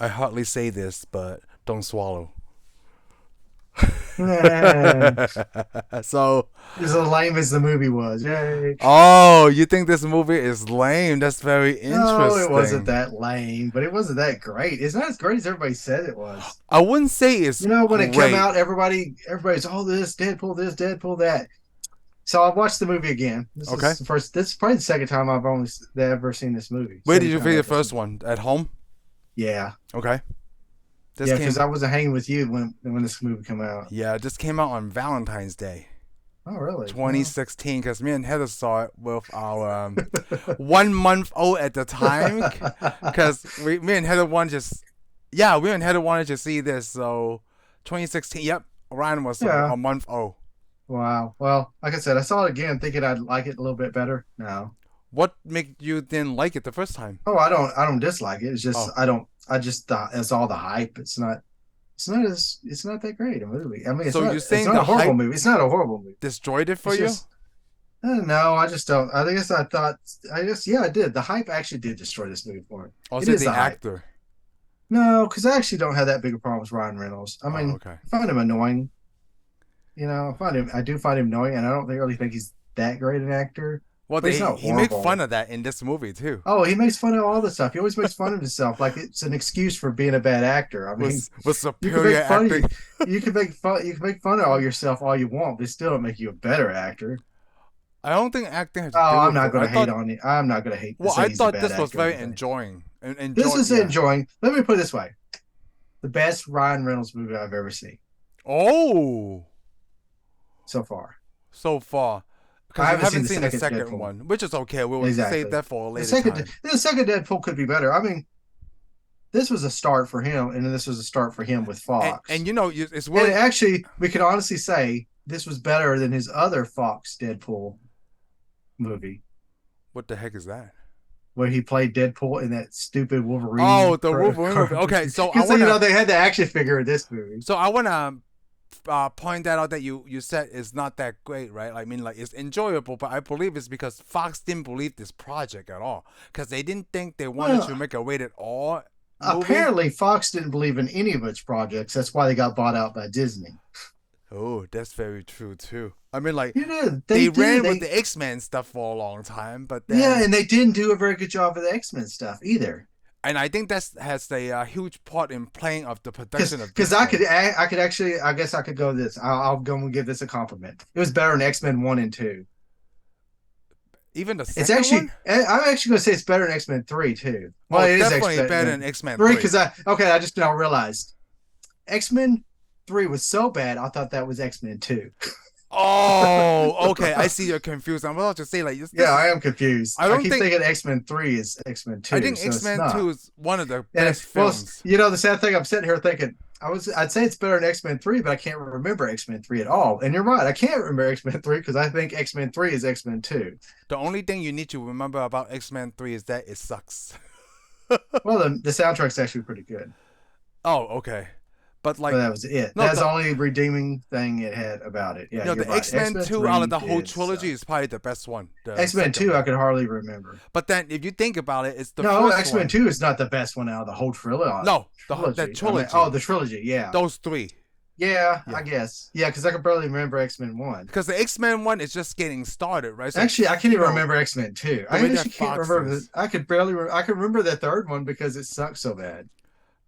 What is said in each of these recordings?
I hardly say this, but don't swallow. It's So, as lame as the movie was. Yay. oh, you think this movie is lame? That's very No, it wasn't interesting. that lame, but it wasn't that great. It's not as great as everybody said it was. I wouldn't say it's You know, when it came great. out, everybody's this, Deadpool, that. So I watched the movie again. Okay. This is probably the second time I've only ever seen this movie. Where did Second you time see I the ever first seen it. one? At home? Yeah. Okay. This Yeah, because came I wasn't hanging with you when this movie came out. Yeah, this came out on Valentine's Day, Oh, really? Well, 2016, because me and Heather saw it with our 1 month old at the time. Because me and Heather wanted just, yeah, we and Heather wanted to see this. So 2016, yep, Ryan was yeah. a month old. Wow. Well, like I said, I saw it again thinking I'd like it a little bit better. No. What made you then like it the first time? Oh, I don't dislike it. It's just Oh, I just thought it's all the hype. It's not that great a movie. I mean, so you're it's saying not the a horrible hype movie. It's not a horrible movie. destroyed it for It's you? just I don't know. I just don't. I guess I thought. I guess yeah, I did. The hype actually did destroy this movie for me. Or It is it is the the hype. actor? No, because I actually don't have that big a problem with Ryan Reynolds. I Oh, mean, okay. I find him annoying. You know, I do find him annoying, and I don't really think he's that great an actor. Well, But he's not he made fun horrible. of that in this movie too. Oh, he makes fun of all the stuff. He always makes fun of himself, like it's an excuse for being a bad actor. I mean, With you can make superior fun of acting. you can make fun of all yourself all you want, but it still don't make you a better actor. I don't think acting has to Oh, do I'm with not it. going to hate on it. I'm not going to hate Well, say I he's a thought bad this was actor or very anything. enjoying. This is Yeah. enjoying. Let me put it this way: the best Ryan Reynolds movie I've ever seen Oh, so far. so far. I Because you haven't seen haven't the seen the second second Deadpool. one, which is okay. We will save Exactly. that for a later time. The second Deadpool could be better. I mean, this was a start for him, and then this was a start for him with And Fox. you know, it's And really. actually, we could honestly say this was better than his other Fox Deadpool movie, What the heck is that? where he played Deadpool in that stupid Oh, Wolverine. the Wolverine movie. Okay, so I Because you wanna. know they had the action figure in this movie. So I wanna point that out that you said is not that great, right? I mean, like it's enjoyable, but I believe it's because Fox didn't believe this project at all, because they didn't think they wanted to Well, make a rated R movie. apparently Fox didn't believe in any of its projects. That's why they got bought out by Disney. Oh, that's very true too. I mean, like You know, they they did. ran with They the X-Men stuff for a long time, but Yeah, then, and they didn't do a very good job of the X-Men stuff either. and I think that has a huge part in playing of the production of Because this one. I could actually I guess I could go this. I'll go and give this a compliment. It was better than X-Men 1 and 2. Even the It's second actually one. I'm actually gonna say it's better than X-Men 3 too. Well, Oh, it is definitely X-Men better than X-Men 3 Three. because I just now realized X-Men 3 was so bad I thought that was X-Men 2. Oh, okay. I see you're confused. I'm about to say like this Yeah, I is. am confused. I I don't keep think. thinking X-Men 3 is X-Men I 2, think so it's X-Men Two not. is one of the And best well, films. you know, the sad thing, I'm sitting here thinking, I'd say it's better than X Men 3, but I can't remember X Men 3 at all. And you're right, I can't remember X Men 3 because I think X Men 3 is X Men 2. The only thing you need to remember about X-Men Three is that it sucks. Well, the soundtrack's actually pretty good, Oh, okay. But but like, that was it. no, That's the only redeeming thing it had about it. Yeah, you're the right. X X-Men Men Two out of 3 the whole did trilogy suck. is probably the best one. The X Men second 2, I one. could hardly remember. But then, if you think about it, it's the No, first X Men one. 2 is not the best one out of the whole No, the trilogy. I mean, oh, trilogy. the trilogy. Yeah, Those three. yeah, I Yeah. guess. Yeah, because I can barely remember X Men 1. Because the X-Men one is just getting started, right? So Actually, I can't even remember X Men Two. the I way that actually can't Fox remember. is. I could barely. I could remember the third one because it sucked so bad.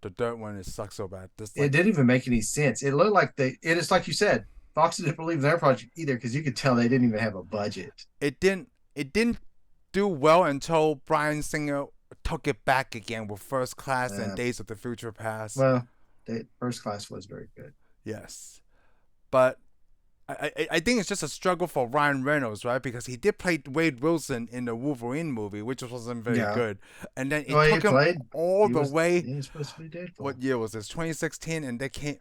The third one is sucks so bad. Just It like didn't even make any sense. It looked like they. It is like you said. Fox didn't believe in their project either because you could tell they didn't even have a budget. it didn't do well until Brian Singer took it back again with First Class and Uh, Days of the Future Past. well, First Class was very good. Yes, but I think it's just a struggle for Ryan Reynolds, right? Because he did play Wade Wilson in the Wolverine movie, which wasn't very Yeah. good, and then it Well, he took him played. all He the was. way. He was supposed to be Deadpool. What year was this? 2016, and they came.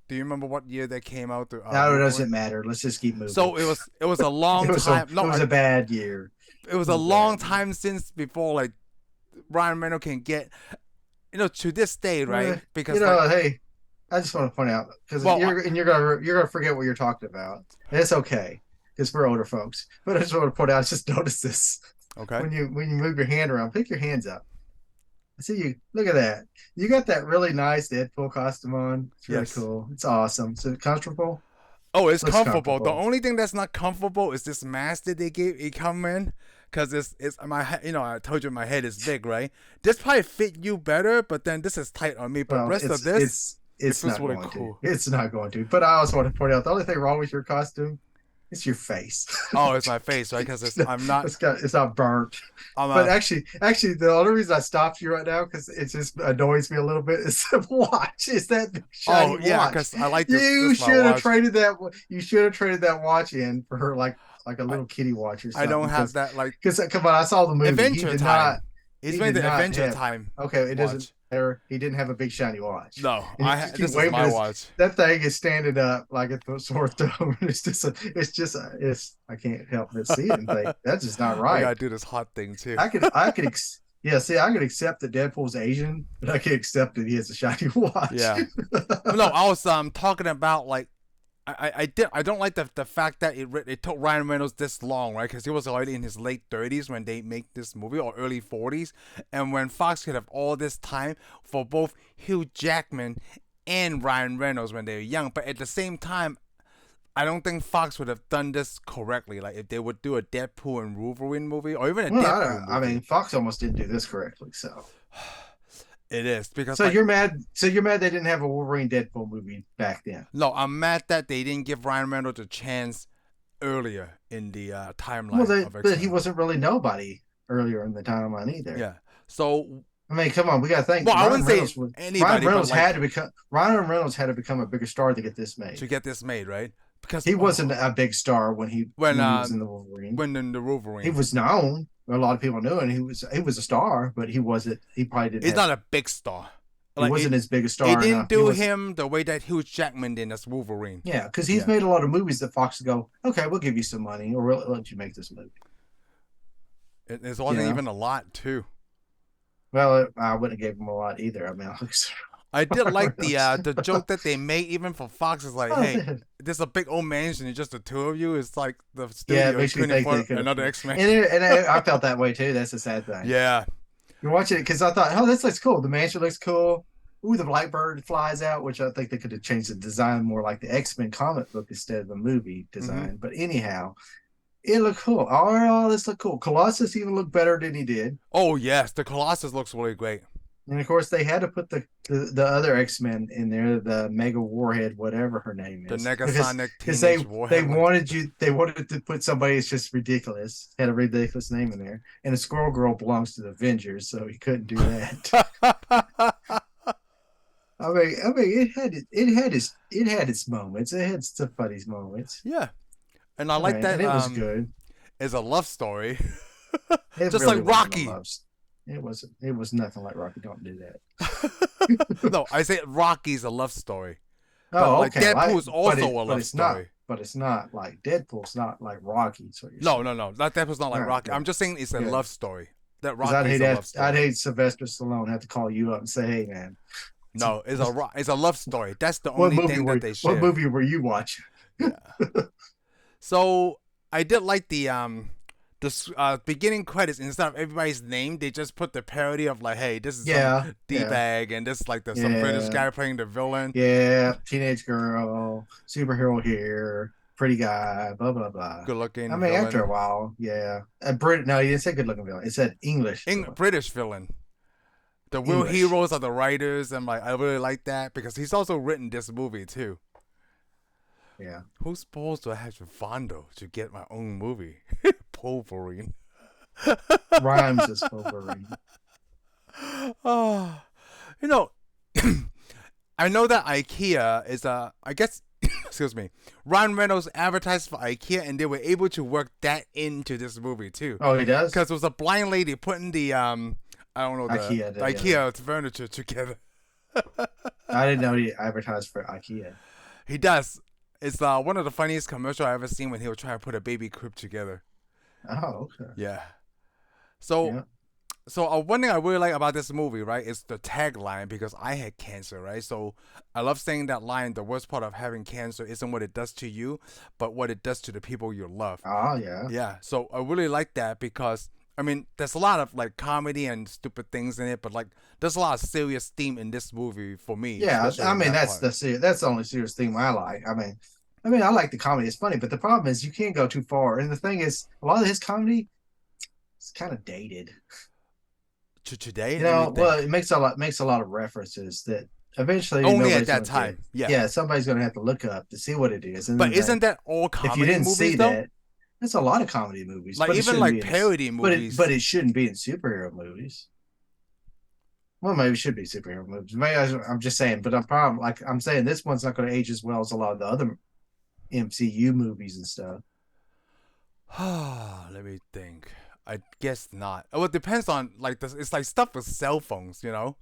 Do you remember what year they came out? To Now it Wolverine? doesn't matter. Let's just keep moving. So it was a long time. It No, was a bad year. it was It a was a long bad year. time since before like Ryan Reynolds can get to this day, right? You Because like, know, hey, I just want to point out because well, you're gonna forget what you're talking about. And it's okay because we're older folks. But I just want to point out, just notice this okay, when you move your hand around, pick your hands up. I see you. Look at that. You got that really nice Deadpool costume on. It's really Yes. cool. It's awesome. Is it comfortable? Oh, it's Looks comfortable. The comfortable. only thing that's not comfortable is this mask that they gave it come in, cause it's my I told you my head is big, right? This probably fit you better, but then this is tight on me. But Well, rest of this, it it's feels not really going to. cool. It's not going to. But I also want to point out the only thing wrong with your costume is your face. Oh, it's my face, right? Cause I'm not. It's not burnt. I'm But a. actually, the only reason I stopped you right now because it just annoys me a little bit is the watch. Is that big shiny Oh yeah, watch? cause I like this. You This my should have watch. traded that. You should have traded that watch in for her like a I little kitty watch or I don't something. have that like Because come on, I saw the movie. Adventure Time. He's He made did the not Adventure have. Time Okay, it doesn't watch. matter. He didn't have a big shiny watch. No, And you just keep this is waving my this. watch. That thing is standing up like a sore thumb. It's I can't help but see it and think that's just not I right. gotta do this hot thing too. Yeah, see, I could accept that Deadpool's Asian, but I can't accept that he has a shiny watch. Yeah. No, I was talking about like I don't like the fact that it took Ryan Reynolds this long, right? Because he was already in his late 30s when they make this movie, or early 40s, and when Fox could have all this time for both Hugh Jackman and Ryan Reynolds when they were young, but at the same time, I don't think Fox would have done this correctly. Like if they would do a Deadpool and Wolverine movie, or even a Well, Deadpool I movie. mean, Fox almost didn't do this correctly. So, It is because so like you're mad. So you're mad they didn't have a Wolverine Deadpool movie back then. no, I'm mad that they didn't give Ryan Reynolds a chance earlier in the Well, timeline of but X he Men. wasn't really nobody earlier in the timeline either. Yeah. So, I mean, come on, we got to think. well, I wouldn't say anybody, but like Ryan Reynolds had to become a bigger star to get this to made. get this made, right? Because He wasn't a big star when when he was in the Wolverine. when in the He Wolverine, was known. A lot of people knew, and he was a star, but he wasn't. He probably didn't. he's Have, not a big star. he Like wasn't as big a it star didn't enough. do him the way that Hugh Jackman did as Wolverine. Yeah, because he's Yeah. made a lot of movies that Fox go, okay, we'll give you some money, or we'll let you make this movie. It wasn't Yeah. even a lot too. Well, I wouldn't have gave him a lot either. I mean, I did like the joke that they made even for Fox is like, hey, there's a big old mansion and just the two of you. It's like the studio it makes me tuning think for they another X Men. and I felt that way too. That's a sad thing. Yeah. You're watching it because I thought, oh, this looks cool. The mansion looks cool. Ooh, the Blackbird flies out, which I think they could have changed the design more like the X-Men comic book instead of the movie design. But anyhow, it looked cool. Oh, this looked cool. Colossus even looked better than he did. Oh yes, the Colossus looks really great. And of course, they had to put the other X-Men in there, the Mega Warhead, whatever her name The is. Negasonic Because Teenage Warhead. they wanted to put somebody that's just ridiculous, had a ridiculous name in there. And the Squirrel Girl belongs to the Avengers, so he couldn't do that. I mean, it had its moments. It had some funny moments. Yeah, and I like that. And it was good. It's a love story, It just really like wasn't a Rocky. It wasn't. It was nothing like Rocky. Don't do that. No, I say Rocky's a love story. Oh, like okay. Deadpool's also a love it's not. story. But it's not like Deadpool's not like Rocky. So No. That Deadpool's not like All right, Rocky. good. I'm just saying it's a Good. love story. That I'd Rocky's a love story. I'd hate Sylvester Stallone have to call you up and say, "Hey, man, No, it's a love story. That's the only thing that they share. what movie were you watching?" Yeah. So I did like the beginning credits, instead of everybody's name, they just put the parody of like, hey, this is some D-bag, and this is like some British guy playing the villain. Yeah, teenage girl, superhero here, pretty guy, blah blah blah. Good looking. I mean, villain. after a while, yeah. No, he didn't say good looking villain. It said English. British villain. The real heroes are the writers, and like I really like that because he's also written this movie too. Yeah. Who's supposed to have Fondo to get my own movie? Polverine. Rhymes as Polverine. Oh, you know, I know that IKEA is I guess, excuse me, Ryan Reynolds advertised for IKEA, and they were able to work that into this movie too. Oh, he does? Because it was a blind lady putting the I don't know, the IKEA furniture together. I didn't know he advertised for IKEA. He does. It's one of the funniest commercials I've ever seen when he was trying to put a baby crib together. Oh, okay. Yeah. So one thing I really like about this movie, right, is the tagline, because I had cancer, right? So I love saying that line, the worst part of having cancer isn't what it does to you, but what it does to the people you love. Oh, yeah. Yeah. So I really like that because I mean, there's a lot of like comedy and stupid things in it, but like there's a lot of serious theme in this movie for me, Yeah, especially I in mean that part. that's the only serious thing I like. I like the comedy; it's funny, but the problem is you can't go too far. And the thing is, a lot of his comedy is kind of dated. To today, You let me know, well, think. it makes a lot of references that eventually Only at nobody's that going to get. time, yeah. Yeah, somebody's going to have to look up to see what it is, and But then isn't that all if you comedy didn't movies see though? that, that's a lot of comedy movies, Like but it even shouldn't like be in. parody But movies. it shouldn't be in superhero movies. Well, maybe it should be superhero movies. Maybe I'm just saying, but I'm saying this one's not going to age as well as a lot of the other MCU movies and stuff. Let me think. I guess not. Well, it depends on like this. It's like stuff with cell phones, you know.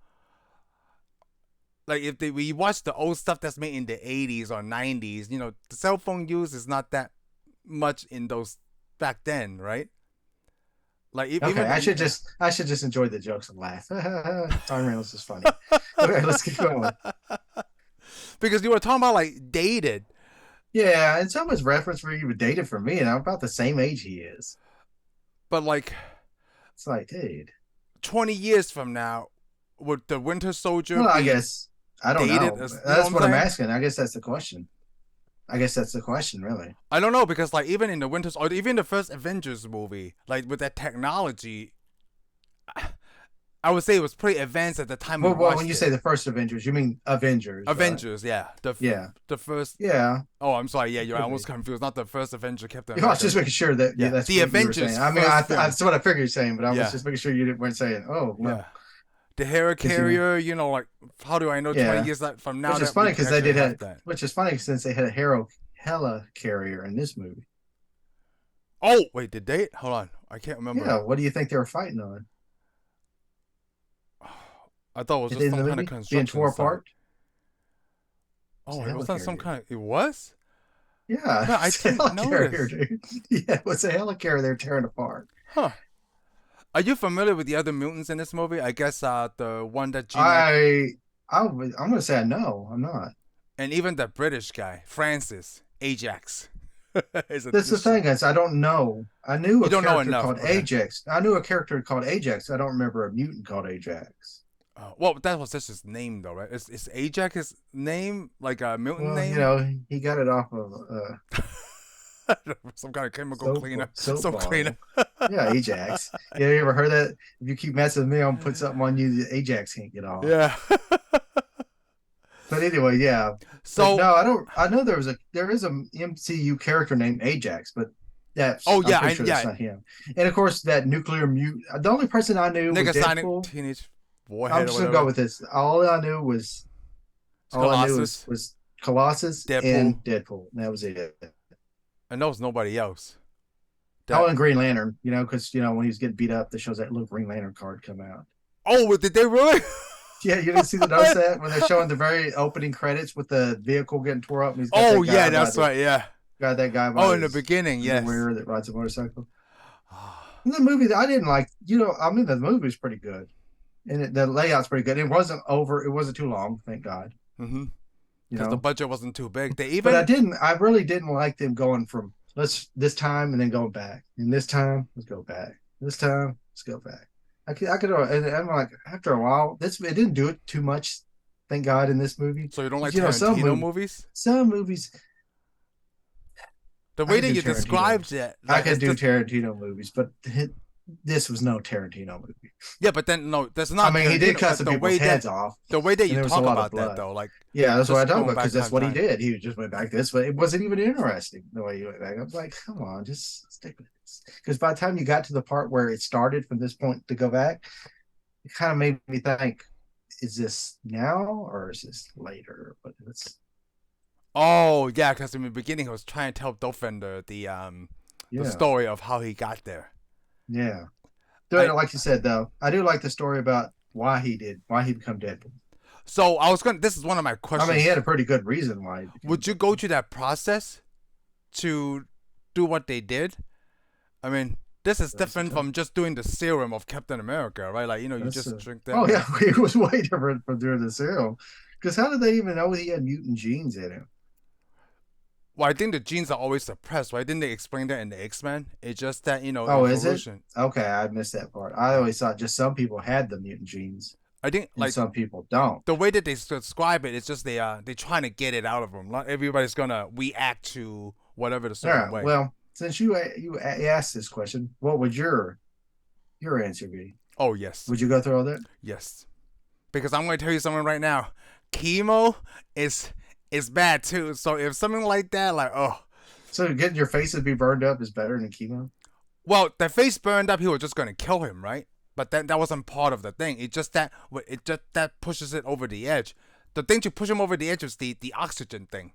Like if we watch the old stuff that's made in the 80s or 90s, you know, the cell phone use is not that much in those back then, right? Like Okay, even the, I should just enjoy the jokes and laugh. Ryan Reynolds is funny. Okay, let's keep going. because you were talking about like dated, Yeah, and some of his reference were even dated for me, and I'm about the same age he is. but like It's like, dude. 20 years from now, would the Winter Soldier Well, I be guess I don't dated know. as you know what That's I'm what I'm saying? asking. I guess that's the question. I guess that's the question, really. I don't know because like even in the Winters or even the first Avengers movie, like with that technology, I would say it was pretty advanced at the time we Well, when watched you it. say the first Avengers, you mean Avengers, right? Avengers, yeah, Yeah, the first. yeah. Oh, I'm sorry. Yeah, It you're right. I could almost be. confused. Not the first Avenger, Captain I was America. just making sure that Yeah, that's the what you were saying. Avengers I mean, first film. that's what I figured you're saying, but I was Yeah, just making sure you weren't saying, "Oh no," yeah. The Hero because you know, Carrier. You know, like how do I know 20 yeah. years from now Which is that we funny could because they actually did have have, that? which is funny since they had a hero hella carrier in this movie. Oh, wait, did they? Hold on, I can't remember. Yeah, what do you think they were fighting on I thought it was at just the end some of the kind of movie? Being construction tore site. apart? It's Oh, a it was not some helicarrier. kind of. It was. Yeah, Huh, I it's a didn't helicarrier, notice. dude. Yeah, it was a helicarrier they're tearing apart. Huh. Are you familiar with the other mutants in this movie? I guess the one that Gina I, I'm gonna say I know. I'm not. and even the British guy, Francis Ajax, is a That's the this. thing is I don't know. I knew You a don't know character enough. called Okay. Ajax. I knew a character called Ajax. I don't remember a mutant called Ajax. Well, that was just his name, though, right? Is Ajax his name, like a mutant Well, you name? know, he got it off of Some kind of chemical cleaner, soap soap cleaner. bottle. Yeah, Ajax. Yeah, you ever heard that? If you keep messing with me, I'm gonna put something on you that Ajax can't get off. Yeah. But anyway, yeah. But So, no, I don't. I know there is a MCU character named Ajax, but oh I'm yeah, pretty sure that's yeah, not him. And of course, that nuclear mute. The only person I knew was Nigga Sonic Deadpool. Teenage I'm Warhead or just gonna go whatever. with this. It's All I knew Colossus, was Colossus Deadpool, and Deadpool. And that was it. and there was nobody else. Oh, That and Green Lantern. You know, because you know when he was getting beat up, that shows that little Green Lantern card come out. oh, did they really? Yeah, you didn't see the notice that when they're showing the very opening credits with the vehicle getting tore up, and he's got Oh that yeah, guy by that's right. Yeah. Oh, in the his beginning, yes. underwear that rides a motorcycle. And the movie that I didn't like, you know, I mean, the movie was pretty good, and the layout's pretty good. It wasn't over. It wasn't too long, thank God. Mm-hmm. You Because the know, budget wasn't too big. They but even. I really didn't like them going from let's this time and then going back, and this time let's go back, this time let's go back. I could, and I'm like, after a while, it didn't do it too much, thank God, in this movie. So you don't like You know, Tarantino movies? some movies, The I way could that do you Tarantino. described it, I like could it's do just Tarantino movies, but this was no Tarantino movie. yeah. But then no, that's I not mean, he did Tarantino. cut But some people's heads off, the way that and you there was a talk lot of about that blood. though, like Yeah, that's what I just talk going about back because that's time what he time. did. He just went back this way. It wasn't even interesting the way he went back. I was like, come on, just stick with this. Because by the time you got to the part where it started from this point to go back, it kind of made me think, is this now or is this later? But it's Oh yeah, because in the beginning he was trying to tell Dolphin the yeah, story of how he got there. yeah. I Like you said though, I do like the story about why he become Deadpool. so I was gonna. This is one of my I mean, he had questions. a pretty good reason why he became Would you go Deadpool. through that process to do what they did? I mean, this is That's a different tough. from just doing the serum of Captain America, right? Like you That's just drink that oh like yeah, it was way different from doing the serum. Because how did they even know he had mutant genes in him? Well, I think the genes are always suppressed, right? Didn't they explain that in the X-Men? It's just that, Oh, is it? evolution. Okay, I missed that part. I Yeah. always thought just some people had the mutant genes I think and like some people don't. the way that they describe it, it's just they trying to get it out of them. Not everybody's gonna react to whatever the All certain right. way. Well, since you asked this question, what would your answer be? Oh yes, Would you go through all that? yes. Because I'm going to tell you something right now. Chemo is bad too. So if something like that, like So getting your face to be burned up is better than chemo? well, the face burned up, he was just going to kill him, right? But that wasn't part of the thing. It just that pushes it over the edge. The thing to push him over the edge was the oxygen thing.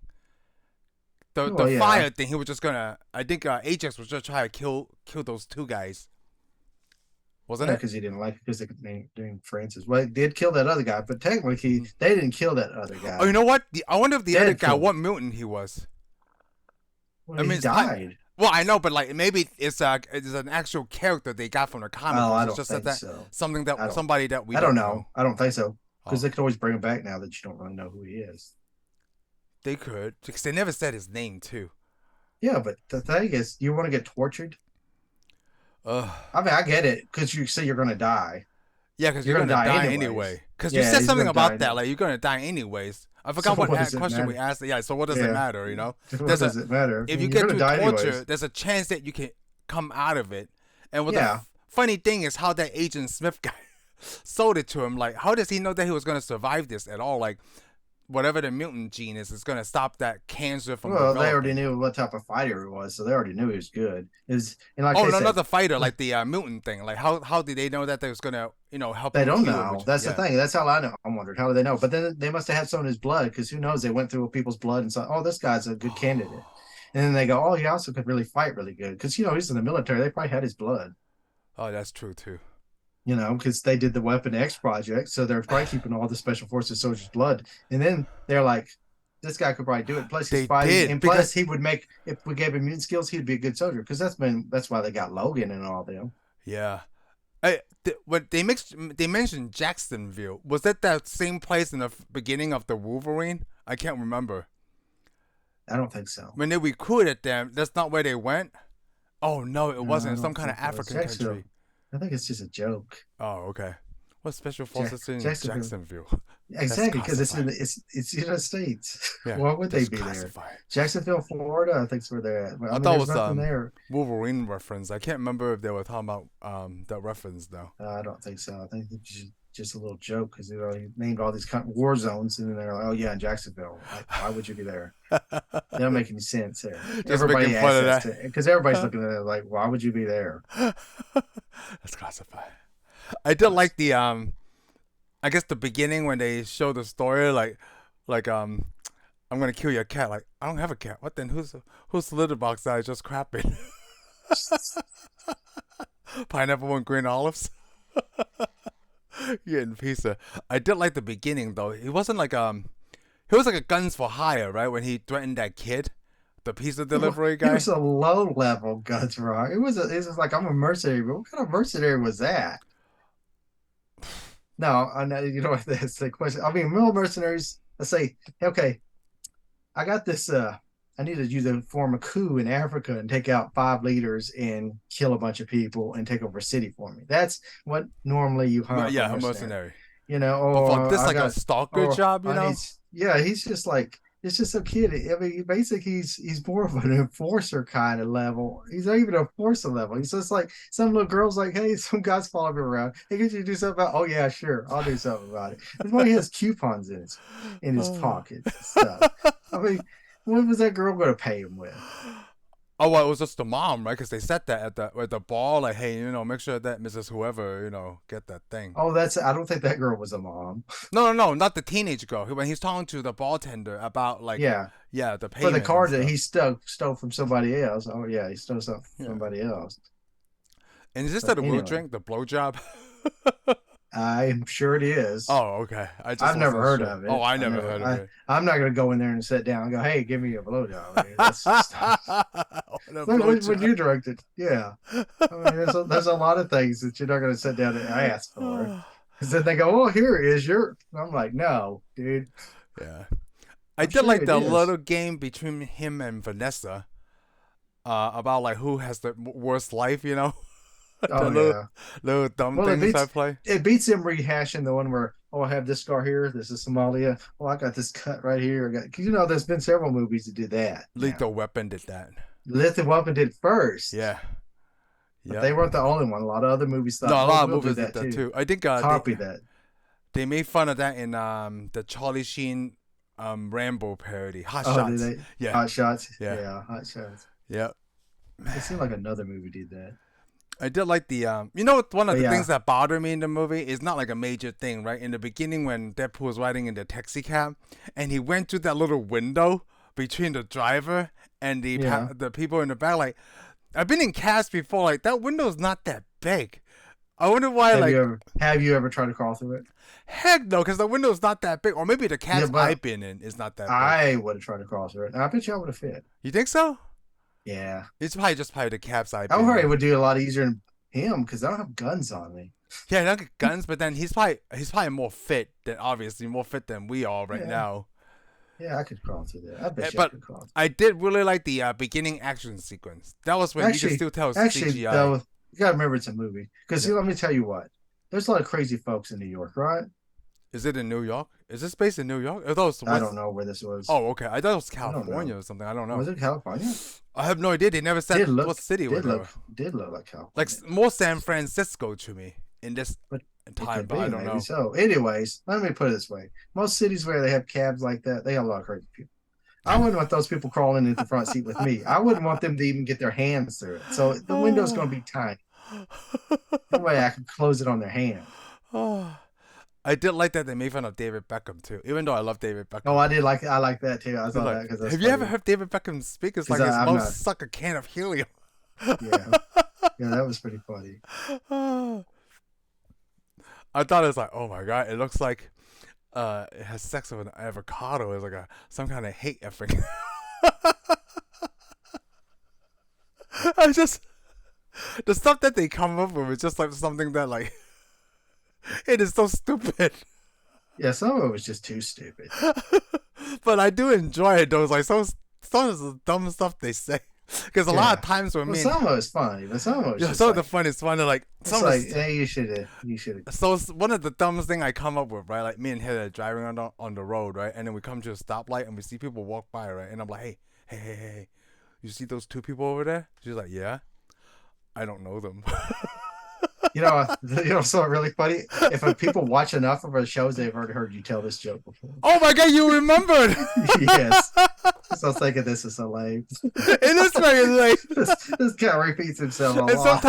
The Well, yeah. fire thing. He was just gonna. I think Ajax was just trying to kill those two guys, wasn't Yeah, it? because he didn't like it because they could name Francis. Well, they did kill that other guy, but technically Mhm. they didn't kill that other Oh, guy. you know what? I wonder if the other Dead guy, killed what him. mutant he was. Well, I mean, he died. well, I know, but like maybe it's an actual character they got from the comic Oh, books. I It's don't just that, think that so. something I that don't. somebody that we I don't don't know. know. I don't think so because Oh, they could always bring him back now that you don't really know who he is. they could because they never said his name too. Yeah, but the thing is, you want to get tortured. Ugh. I mean, I get it because you say you're going to die. Yeah, because You're you're going to gonna die die anyways. anyway. Because you Yeah, said he's something going to die about that, anyway. like you're gonna die anyways. I So forgot what what does it question we matter? asked. Yeah, so what does it Yeah. matter? You know, What there's a does it matter? I if you mean, you're get going to through die torture, anyways. there's a chance that you can come out of it. And what the Yeah. funny thing is how that Agent Smith guy sold it to him. Like, how does he know that he was gonna survive this at all? Like, whatever the mutant gene is gonna stop that cancer from Well, they already developing. knew what type of fighter he was, so they already knew he was good. Is and like Oh they no, not said, the fighter, like the mutant thing. Like, how did they know that they was gonna help they him don't heal? know. Which That's the yeah. thing. That's how I know. I'm wondering how do they know? But then they must have had some in his blood because who knows? They went through people's blood and saw, oh, this guy's a good candidate. And then they go, oh, he also could really fight really good because he's in the military. They probably had his blood, Oh, that's true too. because they did the Weapon X project, so they're probably keeping all the special forces soldiers' blood. And then they're like, this guy could probably do it. Plus, he's They fighting, did and plus, because he would make if we gave him mutant skills, he'd be a good soldier. Because that's why they got Logan and all them. yeah. When they mentioned Jacksonville. Was that same place in the beginning of the Wolverine? I can't remember. I don't think so. When they recruited them, that's not where they went. Oh no, it No, wasn't. I It's some don't kind of think it was African Jacksonville. country. I think it's just a joke. Oh, okay. What special forces in Jacksonville. Jacksonville? That's Exactly, because classified. it's the United States. Yeah, Why would they that's be there? classified. Jacksonville, Florida, I think's where they're at. But, I I mean, thought it there's was nothing there. Wolverine reference. I can't remember if they were talking about that reference though. I don't think so. I think it's just a little joke because he named all these war zones, and then they're like, "Oh yeah, in Jacksonville. Like, why would you be there? They don't make any sense there." Just Everybody making fun of asks that. because everybody's looking at it like, "Why would you be there?" That's classified. I did like the I guess the beginning when they show the story like I'm gonna kill your cat. Like I don't have a cat. What then? Who's the litter box that I just crapping? Pineapple and green olives. Getting pizza. I did like the beginning though. He wasn't like he was like a guns for hire, right? When he threatened that kid, the pizza delivery He guy. was a low level guns rock. It was like I'm a mercenary, but what kind of mercenary was that? No, I know you know what that's the question. I mean, real mercenaries. Let's say, okay, I got this. I need to use a form a coup in Africa and take out 5 leaders and kill a bunch of people and take over a city for me. That's what normally you hire for a Yeah, a mercenary. mercenary. Or But for this I like a got, stalker or job, you know? he's just like it's just a kid. I mean, basically, he's more of an enforcer kind of level. He's not even a enforcer level. He's just like some little girl's like, hey, some guy's following me around. Hey, could you do something about? Oh yeah, sure, I'll do something about it. That's why he has coupons in his Oh. pockets and stuff. I mean, what was that girl going to pay him with? Oh, well, it was just the mom, right? Because they said that at the ball, like, hey, make sure that Mrs. Whoever, get that thing. Oh, I don't think that girl was a mom. No, not the teenage girl. When he's talking to the bartender about like, Yeah, yeah, the for the payment and card that stuff. he stole from somebody else. Oh yeah, he stole something from Yeah. somebody else. And is this But the real anyway, drink, the blowjob? I'm sure it is. Oh, okay. I just I've never wasn't heard sure. of it. Oh, I never heard of it. I'm not going to go in there and sit down and go, "Hey, give me a blowjob." I mean, that's just, What a when blowjob. you directed, yeah. I mean, there's a lot of things that you're not going to sit down and ask for. Because then they go, "Oh, here is your." I'm like, "No, dude." Yeah. I I'm did sure like it the is. little game between him and Vanessa. About like who has the worst life, you know? The Oh yeah. little dumb Well, things I play. it beats him rehashing the one where, oh, I have this scar here. This is Somalia. Oh, I got this cut right here. Cause there's been several movies that do that now. Lethal Weapon did that. Lethal Weapon did first, Yeah. but Yep. they weren't the only one. A lot of other movies No, thought, a oh, lot of we'll do movies did that that too. too. I think Copy that. they made fun of that in the Charlie Sheen Rambo parody, Hot Oh, did Shots. they? Yeah. Hot Shots. Yeah. Yeah, Hot Shots. Yeah. It seemed like another movie did that. I did like the one of But the yeah, things that bothered me in the movie is not like a major thing, right? In the beginning when Deadpool was riding in the taxi cab and he went through that little window between the driver and yeah. the people in the back, like I've been in cabs before, like that window's not that big. I wonder why, like Have you ever tried to crawl through it? heck no, because the window's not that big, or maybe the Yeah, cabs but I've been in is not that big. I would have tried to crawl through it. I bet you I would have fit. You think so? Yeah. It's probably the cabs I've I been worry it in. would do a lot easier than him because I don't have guns on me. Yeah, not guns, but then he's probably more fit than we are right Yeah. now. Yeah, I could crawl through that. I bet you I But could crawl. I did really like the beginning action sequence. That was when you can still tell it's Actually, CGI. though, you gotta remember it's a movie. Because Yeah. let me tell you what, there's a lot of crazy folks in New York, right? Is it in New York? Is this based in New York? I thought it was I don't know where this was. Oh, okay. I thought it was I don't California know. or something. I don't know. Was it California? I have no idea. They never said what city Did we were. look did look like California. Like more San Francisco to me in this But it time, could but be, I don't maybe know. so. Anyways, let me put it this way: most cities where they have cabs like that, they have a lot of crazy people. I wouldn't want those people crawling into the front seat with me. I wouldn't want them to even get their hands through it. So the window's going to be tiny. That way I can close it on their hand. I did like that they made fun of David Beckham too, even though I love David Beckham. Oh, I like that too. I saw that because have you ever heard David Beckham speak? It's like his I'm mouth not- suck a can of helium. Yeah, yeah, that was pretty funny. I thought it was like, oh my god, it looks like it has sex with an avocado. It's like some kind of hate effort. I just the stuff that they come up with is just like something that like it is so stupid. Yeah, some of it was just too stupid. But I do enjoy it though. It's like some of the dumb stuff they say. Because a lot of times when some of it's funny, but some of it's just some of like, the fun is fun. Like it's some like, of hey, you should have. so one of the dumbest thing I come up with, right? Like me and Heather are driving on the road, right? And then we come to a stoplight and we see people walk by, right? And I'm like, hey, you see those two people over there? She's like, yeah. I don't know them. So really funny. If people watch enough of our shows, they've already heard you tell this joke before. Oh my god, you remembered! Yes. So I was thinking this is so lame. It is very late. This kind of repeats himself a And lot.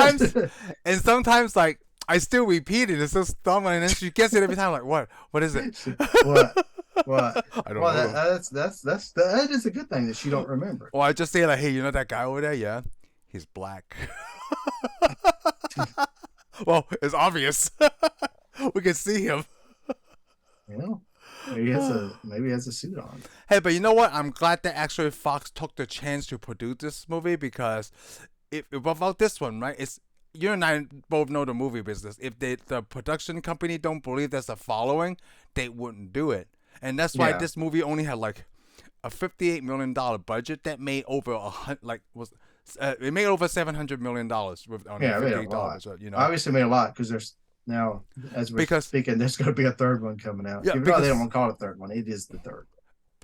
sometimes like I still repeat it. It's so dumb, and then she gets it every time. Like, what is it? What? I don't know. That is a good thing that she don't remember. Or I just say like, hey, you know that guy over there? Yeah, he's black. Well, it's obvious. We can see him. Maybe he has a suit on. Hey, but you know what? I'm glad that actually Fox took the chance to produce this movie because if without this one, right? It's you and I both know the movie business. If the production company don't believe there's a following, they wouldn't do it. And that's why this movie only had like a $58 million budget that made over it made over $700 million with only $58. Obviously made a lot because there's now as we're speaking, there's going to be a third one coming out. Yeah, even though they don't want to call it a third one, it is the third.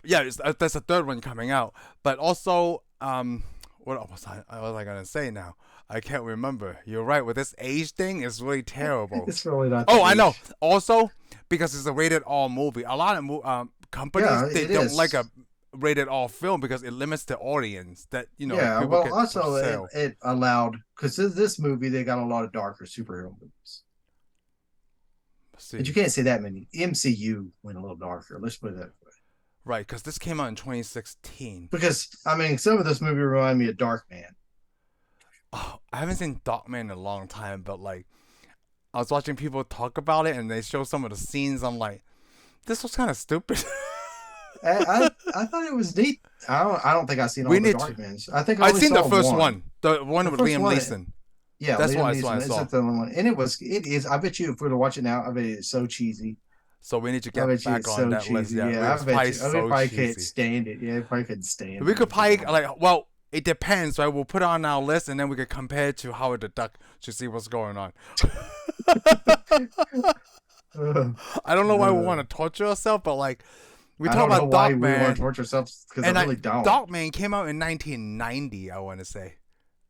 Yeah, there's a third one coming out, but also what was I gonna say now? I can't remember. You're right. With this age thing, it's really terrible. It's really not. I know. Also, because it's a rated R movie, a lot of companies they don't like a rated R film because it limits the audience. That Yeah. Well, also it allowed because this movie they got a lot of darker superhero movies. But you can't say that many. MCU went a little darker. Let's put it that way. Right, because this came out in 2016. Because some of this movie remind me of Darkman. Oh, I haven't seen Darkman in a long time, but like I was watching people talk about it and they show some of the scenes. I'm like, this was kind of stupid. I thought it was neat. I don't think I've seen all the Darkmans. I think I've seen the first one, the one with Liam Neeson. Yeah, that's Liam what Neeson. I saw. It's the only one, and it is. I bet you if we were to watch it now, I bet it's so cheesy. So we need to I get bet you back it's on so that list. cheesy. Yeah, Yeah, it's I bet probably you. I mean, so probably can't cheesy. stand it. Yeah, probably couldn't stand We it. could probably like, well, it depends, right? We'll put it on our list and then we could compare it to Howard the Duck to see what's going on. Ugh, I don't know why we ugh. want to torture ourselves, but like we I talk don't know about why we want Dogman, to torture ourselves because I and really like don't. Dogman came out in 1990. I want to say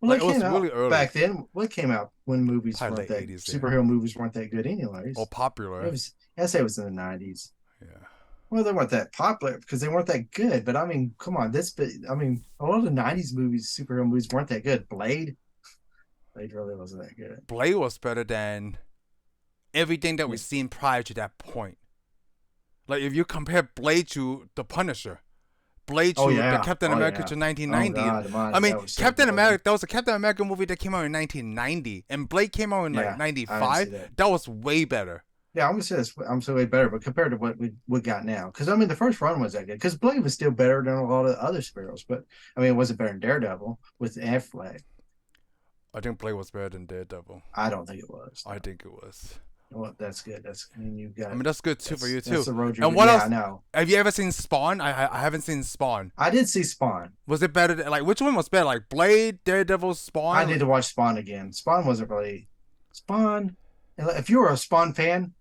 Well, like it it was came really out early, back then. Well, it came out when movies probably weren't late that 80s. Yeah, superhero movies weren't that good, or anyways. It popular. was. I say it was in the '90s. Yeah, Well, they weren't that popular because they weren't that good. But I mean, come on, I mean, a lot of the '90s movies, superhero movies, weren't that good. Blade really wasn't that good. Blade was better than everything that Yeah. we've seen prior to that point. Like if you compare Blade to The Punisher, Blade Oh to the yeah. Captain Oh America yeah. to Oh 1990. God, I mean, that was so Captain good. America. That was a Captain America movie that came out in 1990, and Blade came out in like Yeah, I didn't see 95. that. That was way better. Yeah, I'm gonna say this. I'm so way better, but compared to what we got now, because I mean, the first run was that good. Because Blade was still better than a lot of other superheroes, but I mean, it wasn't better than Daredevil with Affleck. I think Blade was better than Daredevil. I don't think it was. I think it was. Well, that's good. I mean, you got. I mean, that's good too for you too. That's the road you're. And what Yeah, else? I know. Have you ever seen Spawn? I haven't seen Spawn. I did see Spawn. Was it better? Like which one was better? Like Blade, Daredevil, Spawn? I need to watch Spawn again. Spawn wasn't really Spawn. If you were a Spawn fan,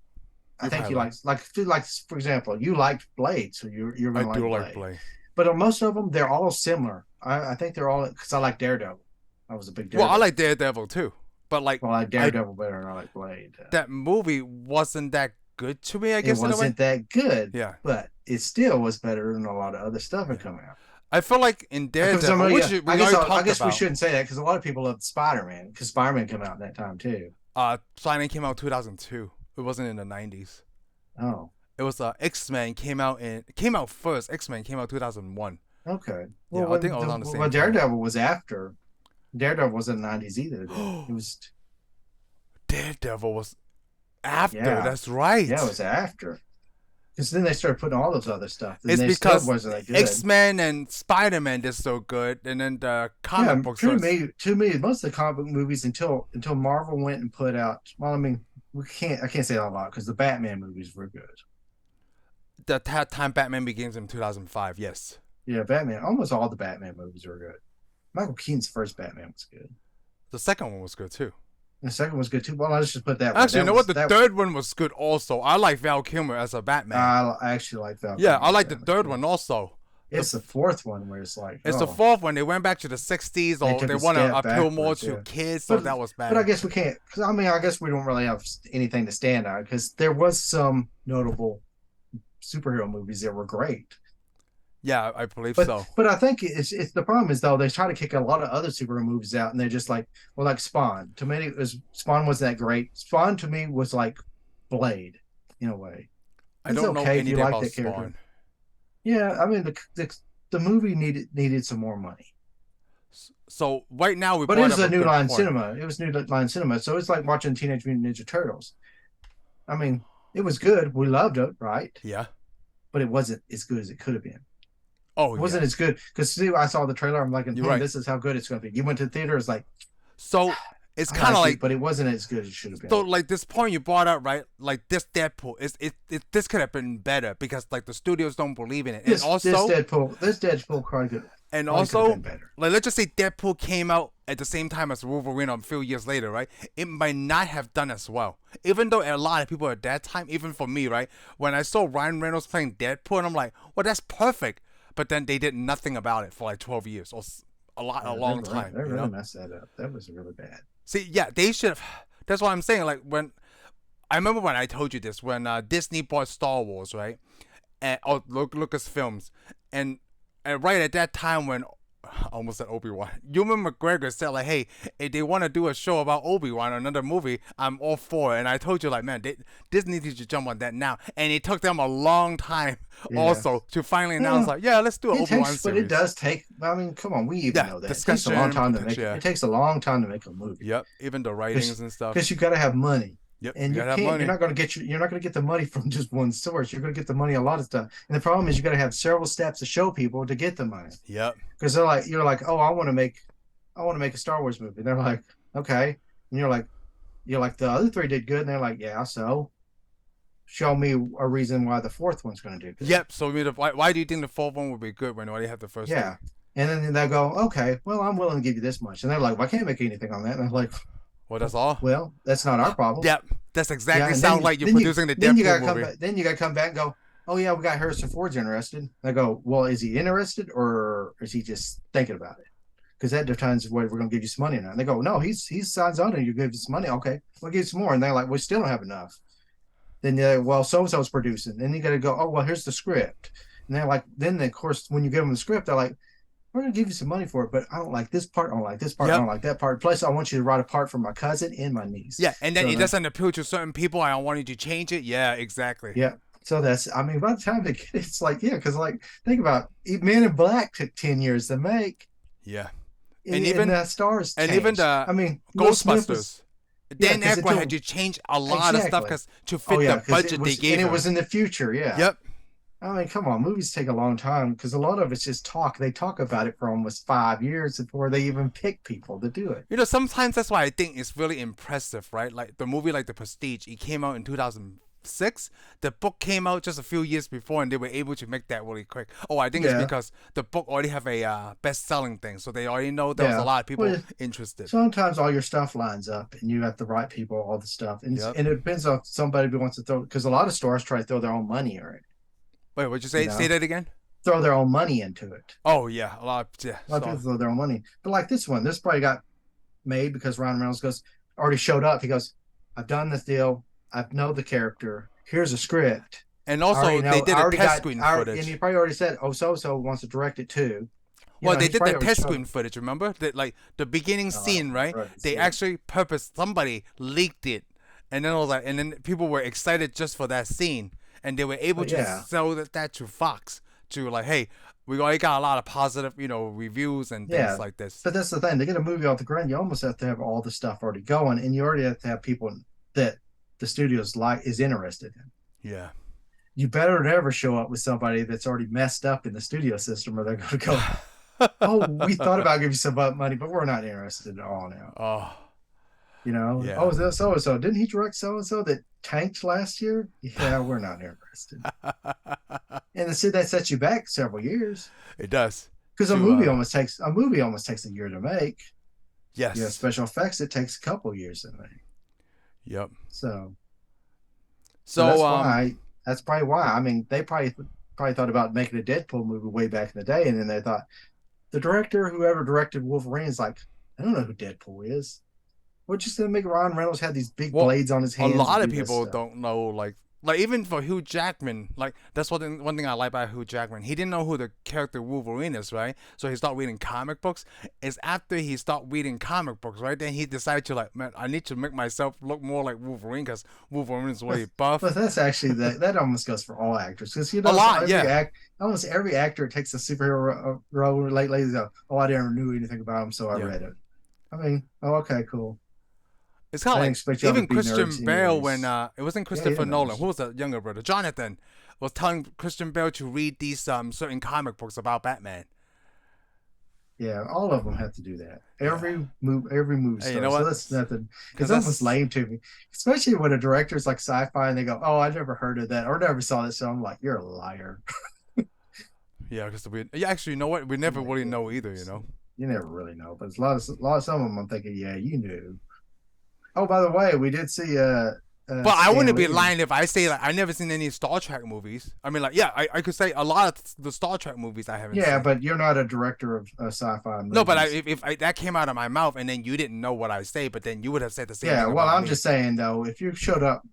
I think you like for example, you liked Blade, so you're I gonna do like like Blade. Blade. But on most of them, they're all similar. I think they're all because I like Daredevil. I was a big Daredevil. Well, I like Daredevil too, but like Well, I like Daredevil better than I like Blade. that movie wasn't that good to me. I guess it wasn't that good. Yeah, but it still was better than a lot of other stuff that come out. I feel like in Daredevil, I guess we shouldn't say that because a lot of people love Spider-Man because Spider-Man came out in that time too. Spider-Man came out 2002. It wasn't in the 90s. Oh, it was X-Men came out first. X-Men came out 2001. Okay. Well, yeah, I think I was on the same. Well, Daredevil was after. Daredevil wasn't in the 90s either. It was. Daredevil was after. Yeah. That's right. Yeah, it was after. Because then they started putting all those other stuff. It's because X-Men and Spider-Man did so good, and then the comic books. To me, most of the comic book movies until Marvel went and put out. Well, I mean, I can't say that a lot because the Batman movies were good. The time Batman Begins in 2005. Yes. Yeah, Batman. Almost all the Batman movies were good. Michael Keaton's first Batman was good. The second one was good too. The second one was good too. Well, let's just put that. Actually, you know what? The third one was good also. I like Val Kilmer as a Batman. I actually like Val. Yeah, I like the third one also. It's the fourth one where it's like. It's the fourth one. They went back to the 60s, or they want to appeal more to kids. So that was bad. But I guess we can't. Cause I mean, I guess we don't really have anything to stand on because there was some notable superhero movies that were great. Yeah, I believe so. But I think it's the problem is though they try to kick a lot of other superhero movies out, and they're just like, well, like Spawn. To me, Spawn wasn't that great. Spawn to me was like Blade in a way. I don't know anything about Spawn. Yeah, I mean the movie needed some more money. So right now but it was a New Line Cinema. It was New Line Cinema, so it's like watching Teenage Mutant Ninja Turtles. I mean, it was good. We loved it, right? Yeah. But it wasn't as good as it could have been. Oh, it wasn't as good because I saw the trailer. I'm like, this is how good it's going to be. You went to the theater, it's like, so it's kind of like, but it wasn't as good as it should have been. So like this point you brought up, right? Like this Deadpool, this could have been better because like the studios don't believe in it. This Deadpool could. And also, like let's just say Deadpool came out at the same time as Wolverine a few years later, right? It might not have done as well. Even though a lot of people at that time, even for me, right? When I saw Ryan Reynolds playing Deadpool, and I'm like, well, that's perfect. But then they did nothing about it for like 12 years or a long time. They really messed that up. That was really bad. See, yeah, they should have. That's what I'm saying. Like I remember when I told you this, when Disney bought Star Wars, right? And Lucasfilms, and right at that time when I almost said Obi-Wan, Ewan McGregor said like, hey, if they want to do a show about Obi-Wan or another movie, I'm all for it. And I told you like, man, Disney needs to jump on that now. And it took them a long time also to finally announce like, yeah, let's do an Obi-Wan series. But it does take, I mean, come on, we even know that. It takes a long time to make it takes a long time to make a movie. Yep, even the writings and stuff. Because you got to have money. Yep, and you're not going to get the money from just one source. You're going to get the money a lot of stuff. And the problem is you got to have several steps to show people to get the money. Yep. Because you're like, oh, I want to make a Star Wars movie. And they're like, okay. And you're like, the other three did good. And they're like, yeah, so show me a reason why the fourth one's going to do good. Yep. So why do you think the fourth one would be good when you already have the first two? Yeah. And then they'll go, okay, well, I'm willing to give you this much. And they're like, well, I can't make anything on that. And I'm like, Well, that's all. well, that's not our problem. Yep. That's Yeah, exactly and sound like you're producing the Deadpool movie. then you gotta come back and go, oh yeah, we got Harrison Ford's interested. And I go, well, is he interested or is he just thinking about it? Because that determines whether we're gonna give you some money or not. And they go, no, he signs on and you give us money. Okay, we'll give you some more. And they're like, we still don't have enough. Then they're like, well, so and so's producing. Then you gotta go, oh well, here's the script. And they're like, then of course when you give them the script, they're like, we're gonna give you some money for it, but I don't like this part, I don't like this part, I don't like that part. Plus, I want you to write a part for my cousin and my niece. Yeah, and then it doesn't appeal to certain people. I don't want you to change it. Yeah, exactly. Yeah. So that's, I mean, by the time they get it, it's like, yeah, because like think about Men in Black took 10 years to make. Yeah. And even the stars changed. And even the I mean Ghostbusters. Dan Aykroyd had to change a lot of stuff to fit the budget they gave him. And it was in the future, yeah. Yep. I mean, come on, movies take a long time because a lot of it's just talk. They talk about it for almost 5 years before they even pick people to do it. You know, sometimes that's why I think it's really impressive, right? Like the movie like The Prestige, it came out in 2006. The book came out just a few years before, and they were able to make that really quick. Oh, I think it's because the book already have a best-selling thing, so they already know there was a lot of people interested. Sometimes all your stuff lines up, and you have the right people, all the stuff, and it depends on somebody who wants to throw. Because a lot of stars try to throw their own money in it. Wait, what'd you say? Say that again? Throw their own money into it. Oh, yeah. A lot of people throw their own money. But like this probably got made because Ryan Reynolds already showed up. He goes, I've done this deal. I know the character. Here's a script. And also, they did a test screen footage. And he probably already said, oh, so-so wants to direct it too. Well, they did the test screen footage, remember? Like, the beginning scene, right? They actually somebody leaked it. And then and then people were excited just for that scene. And they were able to sell that to Fox to like, hey, we already got a lot of positive, reviews and things like this. But that's the thing. To get a movie off the ground, you almost have to have all the stuff already going, and you already have to have people that the studio's is interested in. Yeah. You better never show up with somebody that's already messed up in the studio system, or they're going to go, oh, we thought about giving you some money, but we're not interested at all now. Oh. Oh, is that so-and-so? Didn't he direct so-and-so that tanked last year? Yeah, we're not interested. And that sets you back several years. It does. Because a movie almost takes a year to make. Yes. Yeah, special effects, it takes a couple years to make. Yep. So that's probably why. I mean, they probably thought about making a Deadpool movie way back in the day, and then they thought the director, whoever directed Wolverine, is like, I don't know who Deadpool is. We're just gonna make Ryan Reynolds have these big blades on his hands. A lot of people don't know, like even for Hugh Jackman, like that's one thing I like about Hugh Jackman. He didn't know who the character Wolverine is, right? So he started reading comic books. It's after he started reading comic books, right? Then he decided to man, I need to make myself look more like Wolverine because Wolverine is really buff. But that's actually that almost goes for all actors because a lot, almost every actor takes a superhero role lately. Oh, I never knew anything about him, so I read it. I mean, okay, cool. It's kind of like even Christian Bale when it wasn't Christopher Nolan. Who was the younger brother? Jonathan was telling Christian Bale to read these certain comic books about Batman. Yeah, all of them have to do that. Every movie star. You know what? So that's nothing. It's almost lame to me, especially when a director's like sci-fi and they go, "Oh, I never heard of that or never saw this." So I'm like, "You're a liar." Yeah, because actually, you know what? We never really know either. You never really know, but a lot of some of them I'm thinking, yeah, you knew. Oh, by the way, we did see but I wouldn't be lying if I say like I never seen any Star Trek movies. I mean, like, yeah, I could say a lot of the Star Trek movies I haven't seen. Yeah, but you're not a director of sci-fi movies. No, but if that came out of my mouth and then you didn't know what I say, but then you would have said the same thing. Yeah, well, I'm just saying though, if you showed up,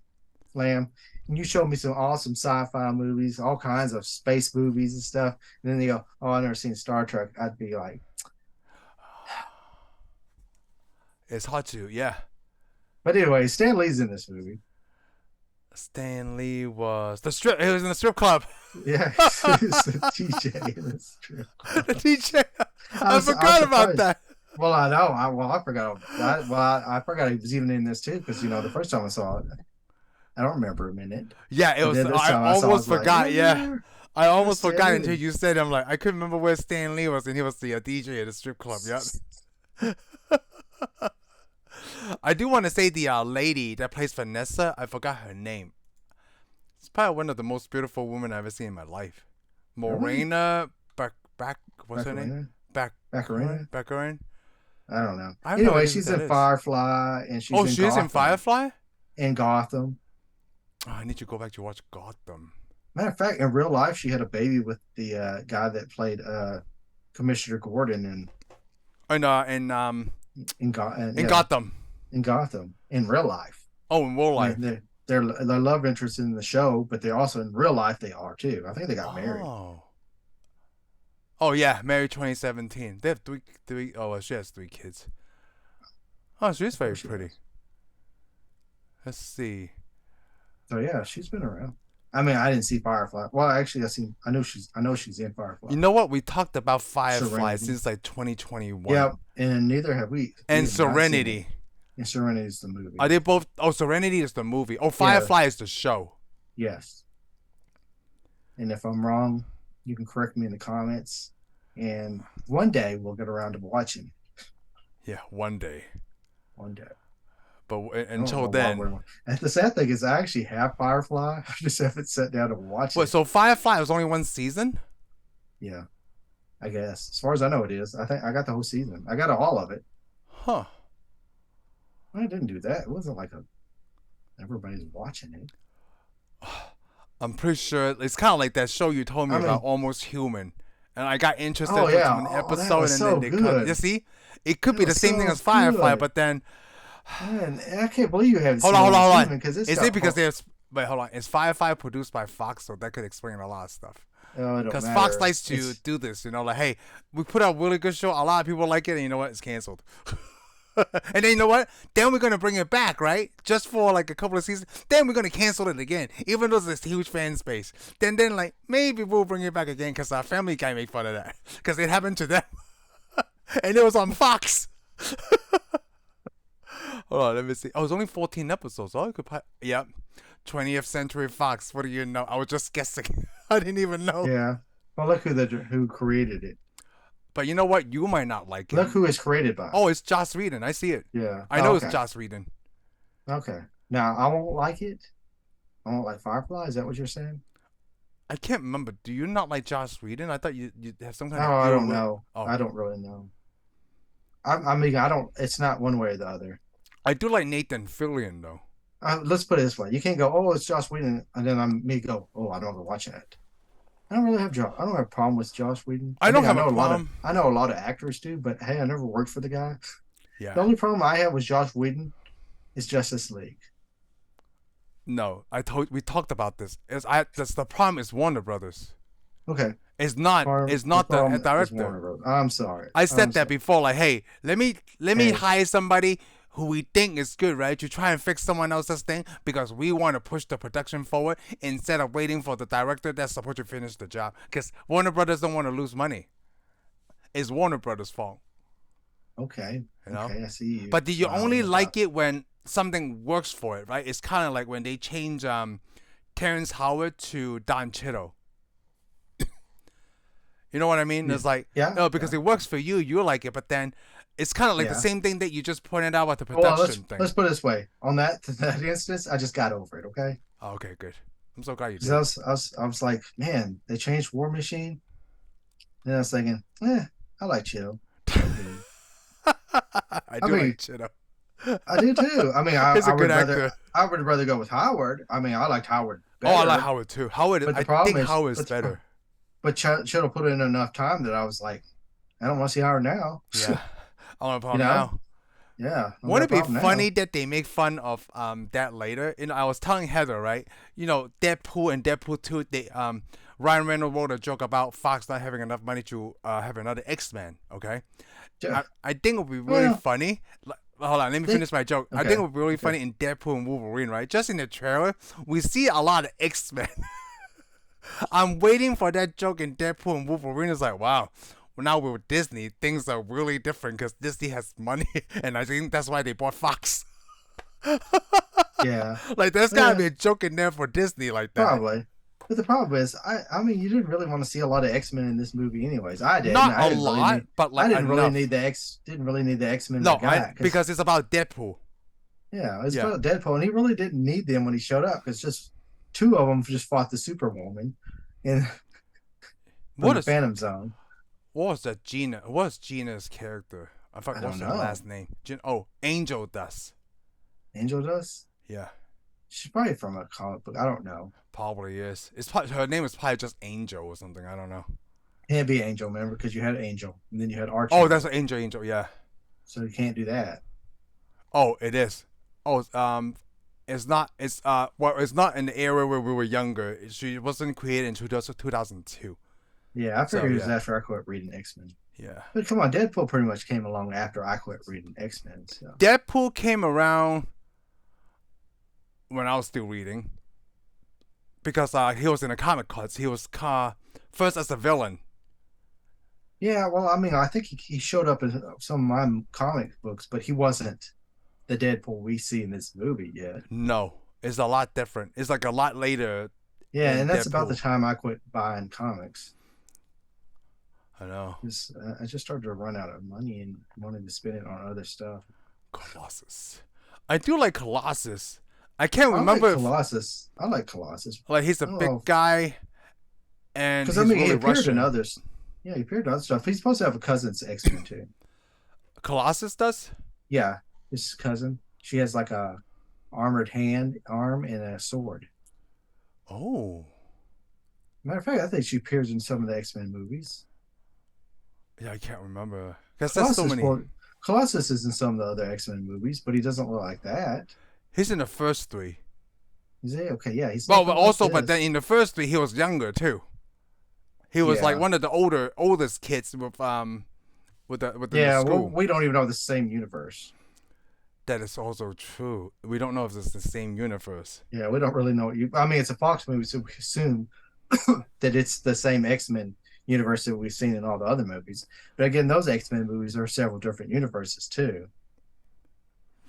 Lamb, and you showed me some awesome sci-fi movies, all kinds of space movies and stuff, and then they go, "Oh, I've never seen Star Trek," I'd be like, it's hard to, yeah. But anyway, Stan Lee's in this movie. Stan Lee was he was in the strip club. Yeah, he's the DJ in the strip club. The DJ. I forgot about that. Well, I know. I forgot. I forgot he was even in this too because the first time I saw it, I don't remember him in it. Yeah, it was. I almost forgot. Like, yeah, I almost forgot until you said it. I'm like, I couldn't remember where Stan Lee was, and he was the DJ at the strip club. Yep. I do want to say the lady that plays Vanessa. I forgot her name. It's probably one of the most beautiful women I've ever seen in my life. Really? Morena what's her name? Baccarina? Back Baccarina? Baccarin. I don't know. I have no Anyway, idea who she's that in is. Firefly and she's Oh, in she's in Gotham. Firefly. In Gotham. Oh, I need to go back to watch Gotham. Matter of fact, in real life, she had a baby with the guy that played Commissioner Gordon And in, Go- in yeah, Gotham. in Gotham in real life. Oh, in real I mean, life. they're love interests in the show, but they're also in real life they are too. I think they got married. Oh. Oh yeah, married 2017. They have three. Oh, well, she has 3 kids. Oh, she's Of very course she pretty. does. Let's see. So yeah, she's been around. I mean, I didn't see Firefly. Well, actually, I know she's in Firefly. You know what? We talked about Firefly Serenity. since like 2021. Yep, and neither have we. We And have not seen it. Serenity. And Serenity is the movie. Are they both? Oh, Serenity is the movie. Oh, Firefly is the show. Yes. And if I'm wrong, you can correct me in the comments. And one day we'll get around to watching. Yeah, one day. One day. But I don't know until why then. And the sad thing is, I actually have Firefly. I just haven't sat down to watch What? it. So Firefly was only one season? Yeah, I guess. As far as I know, it is. I think I got the whole season. I got all of it. Huh. I didn't do that. It wasn't like everybody's watching it. I'm pretty sure it's kind of like that show you told me I mean, about, Almost Human. And I got interested oh in yeah, an that episode, was and so then they cut. good. You see, it could That be the was same thing so as Firefly, good. but then Man, I can't believe you haven't hold seen on, Almost Human because it's Is got it because there's? Wait, hold on. Is Firefly produced by Fox? So that could explain a lot of stuff. oh, it don't Because Fox matter. likes to do this, like, hey, we put out a really good show, a lot of people like it, and you know what? It's canceled. And then you know what? Then we're gonna bring it back, right? Just for like a couple of seasons. Then we're gonna cancel it again, even though there's this huge fan space. Then like maybe we'll bring it back again because our Family Guy made fun of that because it happened to them, and it was on Fox. Hold on, let me see. Oh, it was only 14 episodes. Oh, I could. Yep. 20th Century Fox. What do you know? I was just guessing. I didn't even know. Yeah. Well, look who created it. But you know what? You might not like it. Look who it's created by. Oh, it's Joss Whedon. I see it. Yeah. I know okay. it's Joss Whedon. Okay. Now I won't like it. I won't like Firefly. Is that what you're saying? I can't remember. Do you not like Joss Whedon? I thought you have some kind Oh, of. I don't know. Oh. I don't really know. I mean, I don't. It's not one way or the other. I do like Nathan Fillion though. Let's put it this way: you can't go, "Oh, it's Joss Whedon," and then me go, "Oh, I don't ever watch that." I don't really have I don't have a problem with Joss Whedon. I don't have a a problem. I know a lot of actors do, but hey, I never worked for the guy. Yeah. The only problem I have with Joss Whedon is Justice League. No, we talked about this. That's the problem is Warner Brothers. Okay. It's not the director. I'm sorry. I said that before. Like, hey, let me hire somebody who we think is good, right? To try and fix someone else's thing because we want to push the production forward instead of waiting for the director that's supposed to finish the job. Because Warner Brothers don't want to lose money. It's Warner Brothers' fault. Okay. You know? Okay, I see you. But do you only like it when something works for it, right? It's kind of like when they change Terrence Howard to Don Cheadle. You know what I mean? It's like, because it works for you, you like it, but then it's kind of like the same thing that you just pointed out with the production thing. Let's put it this way. On that instance, I just got over it, okay? Oh, okay, good. I'm so glad you did. I was like, man, they changed War Machine. And I was thinking, I like Cheadle. I mean, like Cheadle. I do too. I mean, He's a good actor. I would rather go with Howard. I mean, I liked Howard better. Oh, I like Howard too. I think Howard's better. But Cheadle put in enough time that I was like, I don't want to see Howard now. Yeah. I want to now. Yeah. Wouldn't it be funny that they make fun of that later? I was telling Heather, right? Deadpool and Deadpool 2, they Ryan Reynolds wrote a joke about Fox not having enough money to have another X-Men, okay? Yeah. I think it would be really funny. Hold on, let me finish my joke. Okay. I think it would be really funny in Deadpool and Wolverine, right? Just in the trailer, we see a lot of X-Men. I'm waiting for that joke in Deadpool and Wolverine. It's like, wow. Well, now with Disney, things are really different because Disney has money, and I think that's why they bought Fox. Yeah. Like, there's got to be a joke in there for Disney like that. Probably. But the problem is, I mean, you didn't really want to see a lot of X-Men in this movie, anyways. I did. Not a lot, but like I didn't really need the X-Men. No, because it's about Deadpool. Yeah, it's about Deadpool, and he really didn't need them when he showed up. It's just two of them just fought the Superwoman, and from What the is Phantom Zone. what was that Gina? What's Gina's character? I I forgot don't what's her know. last name. Angel Dust. Angel Dust. Yeah, She's probably from a comic book. I don't know. probably is. It's probably her name is probably just Angel or something. I don't know. Can't be Angel, remember? Because you had Angel, and then you had Oh, that's Archangel, Angel. Angel. Yeah. so you can't do that. Oh, it is. Oh, it's not. It's not in the era where we were younger. She wasn't created in 2002. Yeah, I So figured it was yeah, after I quit reading X-Men. yeah. But come on, Deadpool pretty much came along after I quit reading X-Men. So Deadpool came around when I was still reading because he was in the comic cuts. He was first as a villain. yeah, well, I mean, I think he showed up in some of my comic books, but he wasn't the Deadpool we see in this movie yet. No, it's a lot different. It's like a lot later Yeah, in and that's about the Deadpool. time I quit buying comics. I know. I just started to run out of money and wanted to spend it on other stuff. Colossus. I do like Colossus. I can't I like remember if Colossus. I like Colossus. like he's a I don't big know, guy and because I he's mean, he really appeared in Russian. others. Yeah, he appeared in other stuff. He's supposed to have a cousin's X-Men too. Colossus does? Yeah, his cousin. She has like a armored arm, and a sword. Oh. Matter of fact, I think she appears in some of the X-Men movies. Yeah, I can't remember. Because there's so Colossus, many. well, Colossus is in some of the other X-Men movies, but he doesn't look like that. He's in the first three. Is he? Okay, yeah, he's Well, nothing but like also, but then this. in the first three, he was younger too. He was like Yeah, one of the oldest kids with the yeah. Well, school. we don't even know the same universe. That is also true. We don't know if it's the same universe. Yeah, we don't really know. I mean, it's a Fox movie, so we assume that it's the same X-Men universe that we've seen in all the other movies. But again, those X-Men movies are several different universes too.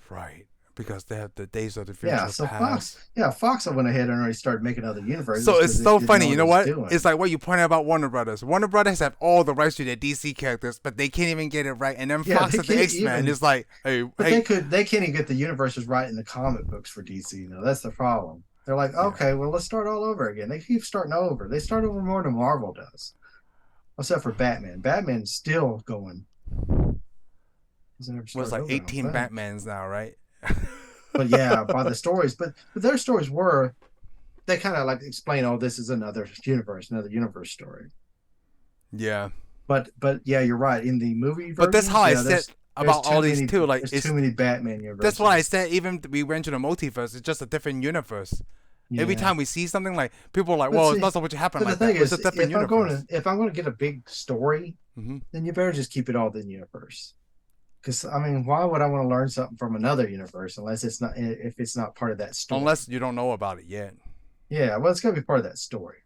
Right. Because they have the Days of the Yeah, Future so Fox, Past. yeah, Fox went ahead and already started making other universes So it's because it so didn't know funny. You what know it was what? doing. It's like what you pointed out about Warner Brothers. Warner Brothers have all the rights to their DC characters, but they can't even get it right. And then Yeah, Fox they at the can't X-Men even. is like, hey, But hey. they can't even get the universes right in the comic books for DC. You know, that's the problem. They're like, Yeah. okay, well, let's start all over again. They keep starting over. They start over more than Marvel does, except for Batman. Batman's still going. He's never Was started like over, I don't 18 think. Batmans now, right? But yeah, by the stories, but their stories were they kind of like explain, oh, this is another universe story. Yeah. But yeah, you're right. In the movie But that's how versions, I yeah, said there's about all too these many too. Like there's it's too many Batman that's what I universes. said. Even we went to the multiverse. It's just a different universe. Every Yeah. time we see something, like people are like, But well, it's see, not supposed to happen so the like thing that. But it's is, a different universe. if I'm going to get a big story, Hmm. then you better just keep it all in the universe. Because I mean, why would I want to learn something from another universe unless it's not if it's not part of that story? Unless you don't know about it yet. Yeah, well, it's got to be part of that story.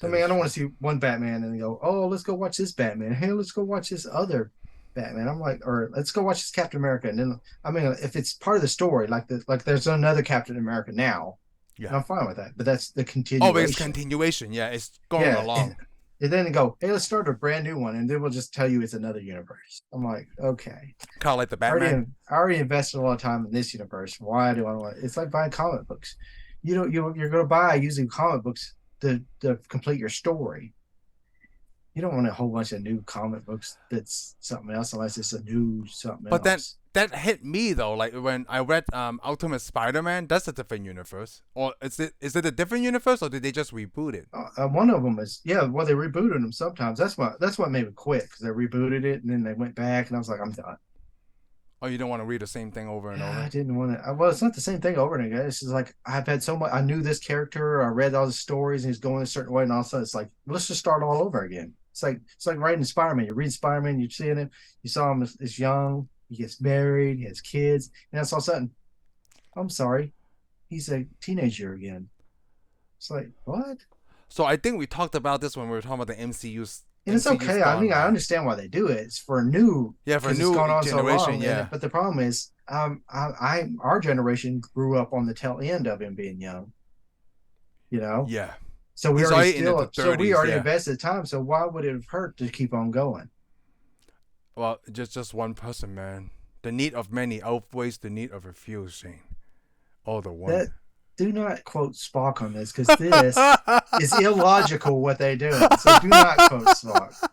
I That mean, is I don't want true. to see one Batman and go, oh, let's go watch this Batman. Hey, let's go watch this other Batman. I'm like, or let's go watch this Captain America. And then, I mean, if it's part of the story, like there's another Captain America now, Yeah. I'm fine with that. But that's the Oh, but it's continuation. continuation. Yeah, it's going Yeah, along. and then go, hey, let's start a brand new one, and then we'll just tell you it's another universe. I'm like, okay, Kind of like the I already Batman. I already invested a lot of time in this universe. Why do I want? It's like buying comic books. You know, you're going to buy using comic books to complete your story. You don't want a whole bunch of new comic books that's something else unless it's a new something But then else. that hit me though. Like when I read Ultimate Spider-Man, that's a different universe. Or is it a different universe, or did they just reboot it? One of them is yeah. Well, they rebooted them sometimes. That's what made me quit because they rebooted it and then they went back and I was like, I'm done. Or you don't want to read the same thing over and I over? didn't want to. Well, it's not the same thing over and again. It's just like I've had so much. I knew this character. I read all the stories, and he's going a certain way, and all of a sudden, it's like let's just start all over again. It's like writing Spider-Man. You read Spider-Man, you're seeing him. You saw him as young. He gets married. He has kids, and that's all of a sudden. I'm sorry, he's a teenager again. It's like what? So I think we talked about this when we were talking about the MCU's And it's MCU's okay. I gone mean, I by. understand why they do it. It's for new Yeah, for a because it's new gone on so generation. long. Yeah, But the problem is, our generation grew up on the tail end of him being young. You know, yeah. so He's already in the we 30s. already Yeah. invested time. So why would it have hurt to keep on going? Well, just one person, man. The need of many outweighs the need of a few, Shane. Oh, the That one. do not quote Spock on this because this is illogical what they're doing. So do not quote Spock.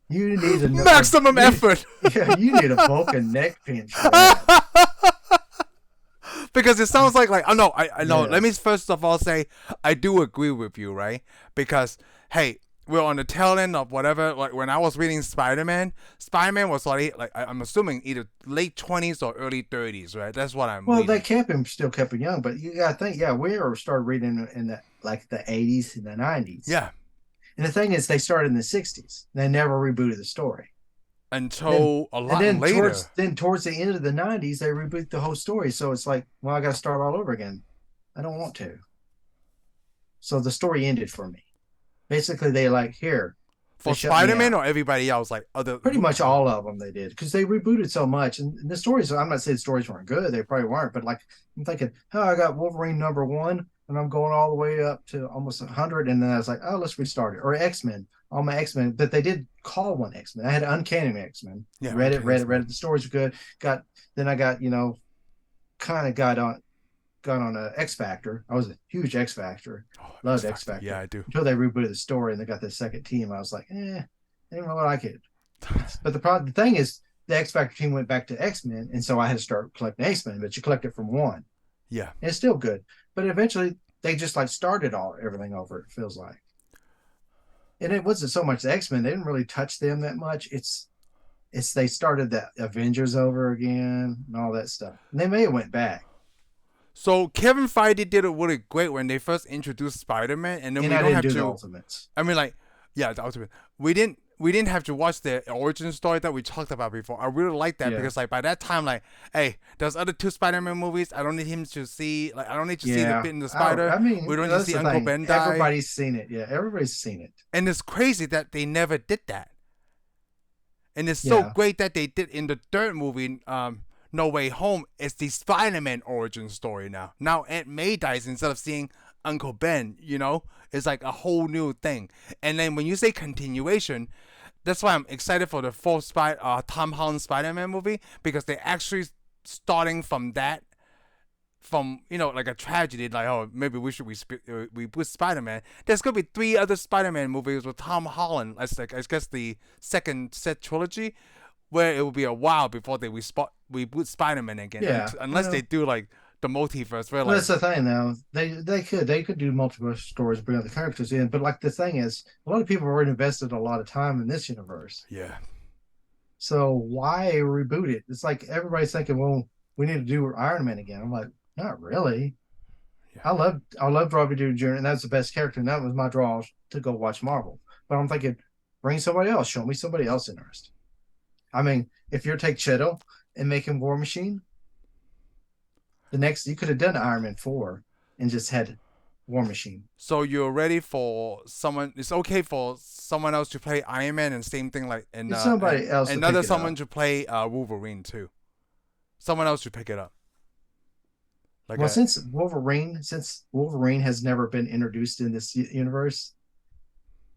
You need maximum effort. Yeah, you need a Vulcan neck pinch for that. Because it sounds like I know. Yeah. Let me first of all say I do agree with you, right? Because hey, we're on the tail end of whatever. Like when I was reading Spider-Man was like I'm assuming either late 20s or early 30s, right? That's what I'm. Well, reading. they still kept him young, but you gotta think, yeah, we started reading in the like the 80s and the 90s. Yeah. And the thing is, they started in the 60s. They never rebooted the story until a lot then later. Towards the end of the 90s, they reboot the whole story. So it's like, well, I got to start all over again. I don't want to. So the story ended for me. Basically, they like here for Spider-Man or everybody else, like other. Pretty much all of them they did because they rebooted so much. And the stories, I'm not saying the stories weren't good. They probably weren't. But like, I'm thinking, oh, I got Wolverine #1. And I'm going all the way up to almost 100. And then I was like, oh, let's restart it. Or X-Men, all my X-Men. But they did call one X-Men. I had Uncanny X-Men. Yeah, read it. The stories were good. Then I got, kind of got on a X Factor. I was a huge X Factor. Loved X Factor. Yeah, I do. Until they rebooted the story and they got the second team. I was like, I didn't really like it. But the thing is, the X Factor team went back to X-Men. And so I had to start collecting X-Men, but you collect it from one. Yeah. And it's still good. But eventually they just like started everything over, it feels like. And it wasn't so much the X-Men, they didn't really touch them that much. It's they started the Avengers over again and all that stuff. And they may have went back. So Kevin Feige did it really great when they first introduced Spider-Man, and then we don't have to. The Ultimates. I mean, the Ultimate. We didn't have to watch the origin story that we talked about before. I really like that because by that time, hey, there's other 2 Spider-Man movies. I don't need him to see. I don't need to see the bit in the spider. We don't need to see Uncle Ben die. Everybody's seen it. Yeah, everybody's seen it. And it's crazy that they never did that. And it's so great that they did in the 3rd movie, No Way Home. It's the Spider-Man origin story now. Now Aunt May dies instead of seeing Uncle Ben. It's like a whole new thing. And then when you say continuation, that's why I'm excited for the 4th Tom Holland Spider-Man movie, because they're actually starting from that, like a tragedy, like, oh, maybe we should reboot Spider-Man. There's gonna be 3 other Spider-Man movies with Tom Holland as I guess the second set trilogy, where it will be a while before they reboot Spider-Man again. Yeah, unless they do like the multiverse. Where, that's the thing though. They could do multiple stories, bring other characters in, but like the thing is, a lot of people have already invested a lot of time in this universe. Yeah. So why reboot it? It's like everybody's thinking, well, we need to do Iron Man again. I'm like, not really. Yeah. I loved Robert Downey Jr. and that's the best character, and that was my draw to go watch Marvel. But I'm thinking, bring somebody else. Show me somebody else interested. I mean, if you're take Cheadle and make him War Machine, you could have done Iron Man 4 and just had War Machine. So you're ready for someone? It's okay for someone else to play Iron Man, and same thing somebody else. Another someone to play Wolverine too. Someone else to pick it up. Since Wolverine has never been introduced in this universe,